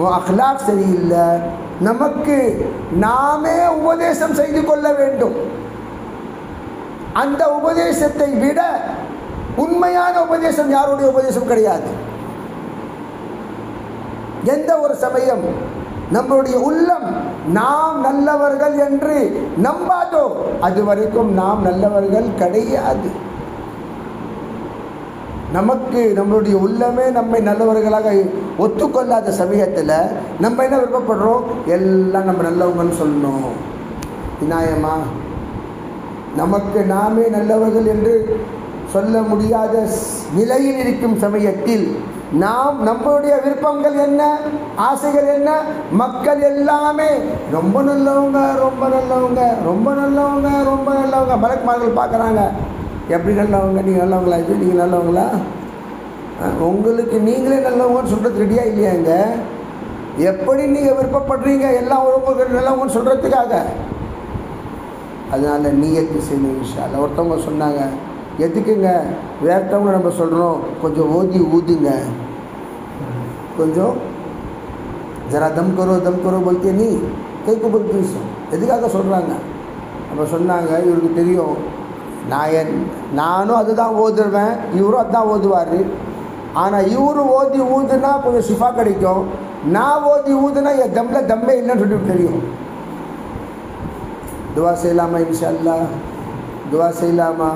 உன் அஹ்லாக் சரியில்லை. நமக்கு நாமே உபதேசம் செய்து கொள்ள வேண்டும். அந்த உபதேசத்தை விட உண்மையான உபதேசம் யாருடைய உபதேசம் கிடையாது. எந்த ஒரு சமயம் நம்மளுடைய உள்ளம் நாம் நல்லவர்கள் என்று நம்பாதோ அது வரைக்கும் நாம் நல்லவர்கள் கிடையாது. நமக்கு நம்மளுடைய உள்ளமே நம்மை நல்லவர்களாக ஒத்துக்கொள்ளாத சமயத்தில் நம்ம என்ன விருப்பப்படுறோம்? எல்லாம் நம்ம நல்லவங்கன்னு சொல்லணும். நியாயமா? நமக்கு நாமே நல்லவர்கள் என்று சொல்ல முடியாத நிலையில் இருக்கும் சமயத்தில் நாம் நம்மளுடைய விருப்பங்கள் என்ன, ஆசைகள் என்ன? மக்கள் எல்லாமே ரொம்ப நல்லவங்க, ரொம்ப நல்லவங்க, ரொம்ப நல்லவங்க, ரொம்ப நல்லவங்க. மலக்குமார்கள் பார்க்குறாங்க, எப்படி நல்லவங்க? நீங்கள் நல்லவங்களா? இது நீங்கள் நல்லவங்களா? உங்களுக்கு நீங்களே நல்லவங்கன்னு சொல்கிறது ரெடியாக இல்லையாங்க? எப்படி நீங்கள் விருப்பப்படுறீங்க எல்லாம் உங்களுக்கு நல்லவங்கன்னு சொல்கிறதுக்காக? அதனால் நீயத்து செய்யணும் இன்ஷா அல்லாஹ். ஒருத்தவங்க சொன்னாங்க, எதுக்குங்க வேர்த்தவங்க நம்ம சொல்கிறோம், கொஞ்சம் ஓதி ஊதுங்க, கொஞ்சம் ஜரா தம் கரோ போல்த்தே நீ கைக்கு போல்த்தி. எதுக்காக சொல்கிறாங்க? அப்போ சொன்னாங்க, இவருக்கு தெரியும் நானும் அதுதான் ஓதுருவேன், இவரும் அதுதான் ஓதுவார். ஆனால் இவரு ஓதி ஊதுனா கொஞ்சம் ஷிஃபா கிடைக்கும், நான் ஓதி ஊதுனா என் தம்மில் தம்மே இல்லைன்னு சொல்லிட்டு தெரியும். துவா செய்யலாமா இன்ஷா அல்லாஹ்? துவா செய்யலாமா?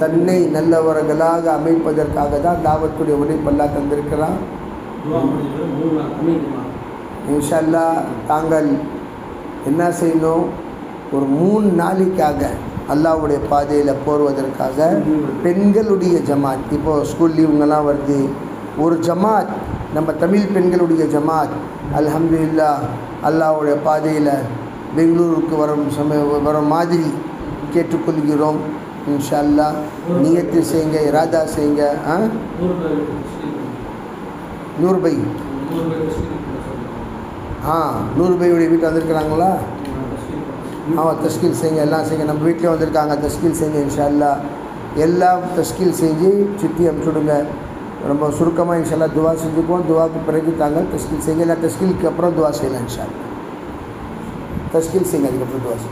தன்னை நல்லவர்களாக அமைப்பதற்காக தான் தாவத்துடைய உழைப்பெல்லாம் தந்திருக்கிறான். இன்ஷா அல்லாஹ் தாங்கள் என்ன செய்யணும்? ஒரு 3 நாளைக்காக அல்லாஹ்வுடைய பாதையில் போடுவதற்காக பெண்களுடைய ஜமாத், இப்போது ஸ்கூல் லீவுங்கெல்லாம் வருது, ஒரு ஜமாத் நம்ம தமிழ் பெண்களுடைய ஜமாத் அல்ஹம்துலில்லாஹ் அல்லாஹ்வுடைய பாதையில் பெங்களூருக்கு வரும் மாதிரி கேட்டுக்கொள்கிறோம். இன்ஷா அல்லாஹ் நியத்து செய்யுங்க, இராதா செய்யுங்க. 100 பை 100 பையுடைய வீட்டில் வந்திருக்கிறாங்களா? தஸ்கீல் செய்யுங்க, எல்லாம் செய்யுங்க. நம்ம வீட்டிலே வந்திருக்காங்க, தஸ்கீல் செய்யுங்க. இன்ஷா அல்லாஹ் எல்லாம் தஸ்கீல் செஞ்சு சுற்றி அனுப்பிச்சுடுங்க. ரொம்ப சுருக்கமாக இன்ஷா அல்லாஹ் துவா செஞ்சுக்குவோம். துவாக்கு பிறகு தாங்க தஸ்கீல் செய்யுங்க. இல்லை தஸ்கீலுக்கு அப்புறம் துவா செய்யலாம். இன்ஷா அல்லாஹ் तस्कील से गई कपड़े दुआ से